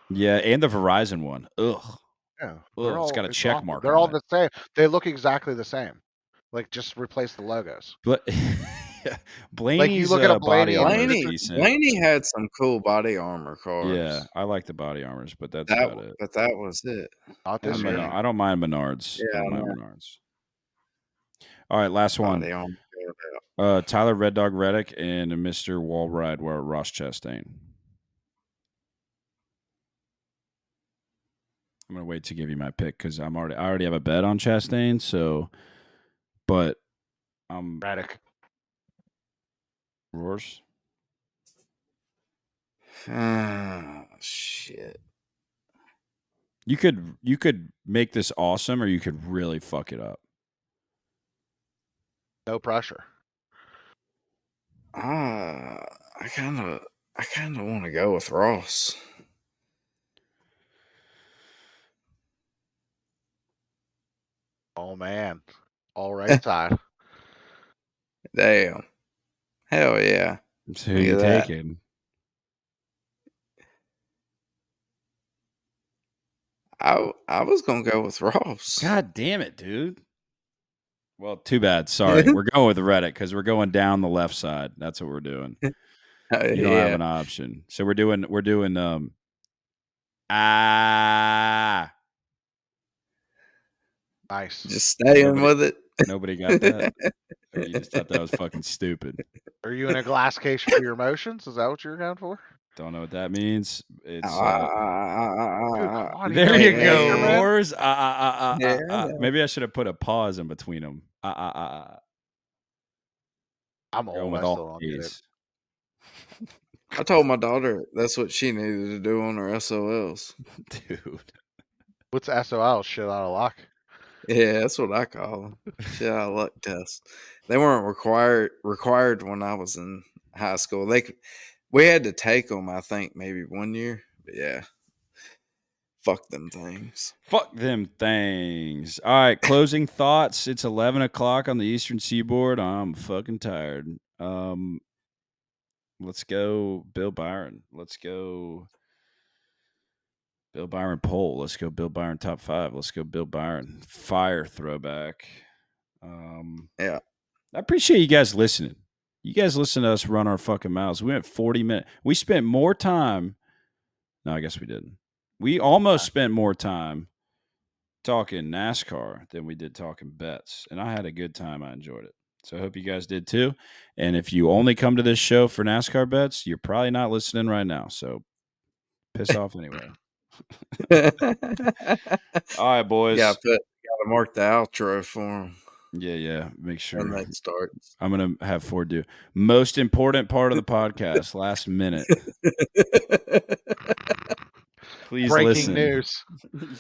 Yeah, and the Verizon one. Ugh. Yeah. It's got a check mark. They're all the same. They look exactly the same. Like just replace the logos. But Blaney's like you look at a Blaney had some cool body armor cars. Yeah, I like the body armors, but that's about it. But that was it. Not this year. I don't mind Menards. Yeah, I don't mind Menards. All right, last one. Tyler Red Dog Reddick and Mr. Walride were Ross Chastain. I'm gonna wait to give you my pick because I already have a bet on Chastain. So, but Reddick. Roars. Shit. You could make this awesome, or you could really fuck it up. No pressure. I kind of want to go with Ross. Oh man, all right side. Damn. Hell yeah. So who you taking? I was gonna go with Ross. God damn it, dude. Well, too bad. Sorry. We're going with Reddit because we're going down the left side. That's what we're doing. You don't have an option. So we're doing Nice. Just staying with it. Nobody got that? Or you just thought that was fucking stupid? Are you in a glass case for your emotions? Is that what you're going for? Don't know what that means. It's Dude, come on, there you know, go, man. Roars. Maybe I should have put a pause in between them. I'm Going old. with I all still don't get it. I told my daughter that's what she needed to do on her SOLs. Dude. What's SOL? Shit out of luck. Yeah, that's what I call them. Shit out of luck tests. They weren't required when I was in high school. We had to take them, I think, maybe 1 year. But yeah, fuck them things. Fuck them things. All right, closing thoughts. It's 11 o'clock on the Eastern Seaboard. I'm fucking tired. Let's go Bill Byron. Let's go Bill Byron poll. Let's go Bill Byron top 5. Let's go Bill Byron fire throwback. Yeah. I appreciate you guys listening. You guys listen to us run our fucking mouths. We went 40 minutes. We spent more time. No, I guess we didn't. We almost spent more time talking NASCAR than we did talking bets. And I had a good time. I enjoyed it. So I hope you guys did too. And if you only come to this show for NASCAR bets, you're probably not listening right now. So piss off anyway. All right, boys. Gotta mark the outro for them. Yeah. Make sure when that starts. I'm gonna have Ford do most important part of the podcast. Last minute. Please breaking listen. News.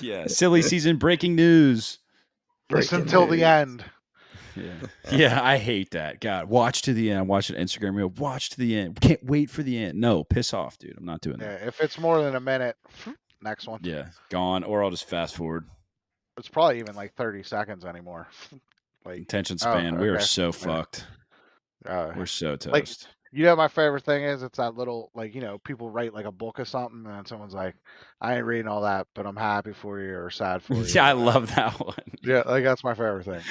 Yeah, silly season breaking news. Listen till the end. Yeah, I hate that. God, watch to the end. I watch an Instagram reel. Watch to the end. Can't wait for the end. No, piss off, dude. I'm not doing that. Yeah, if it's more than a minute, next one. Yeah, gone. Or I'll just fast forward. It's probably even like 30 seconds anymore. Like attention span. We are so fucked. We're so toast. Like, you know, my favorite thing is it's that little, like, you know, people write like a book or something, and then someone's like, I ain't reading all that, but I'm happy for you or sad for you. Yeah, I love that one. Yeah, like that's my favorite thing.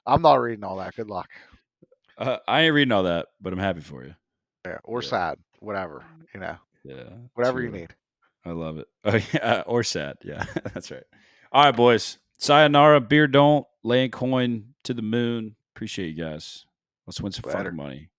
I'm not reading all that. Good luck. I ain't reading all that, but I'm happy for you. Yeah, or sad, whatever, you know. Yeah, whatever you need. I love it. Or sad. Yeah, that's right. All right, boys. Sayonara, beer don't, Layin Coin to the moon. Appreciate you guys. Let's win some fucking money.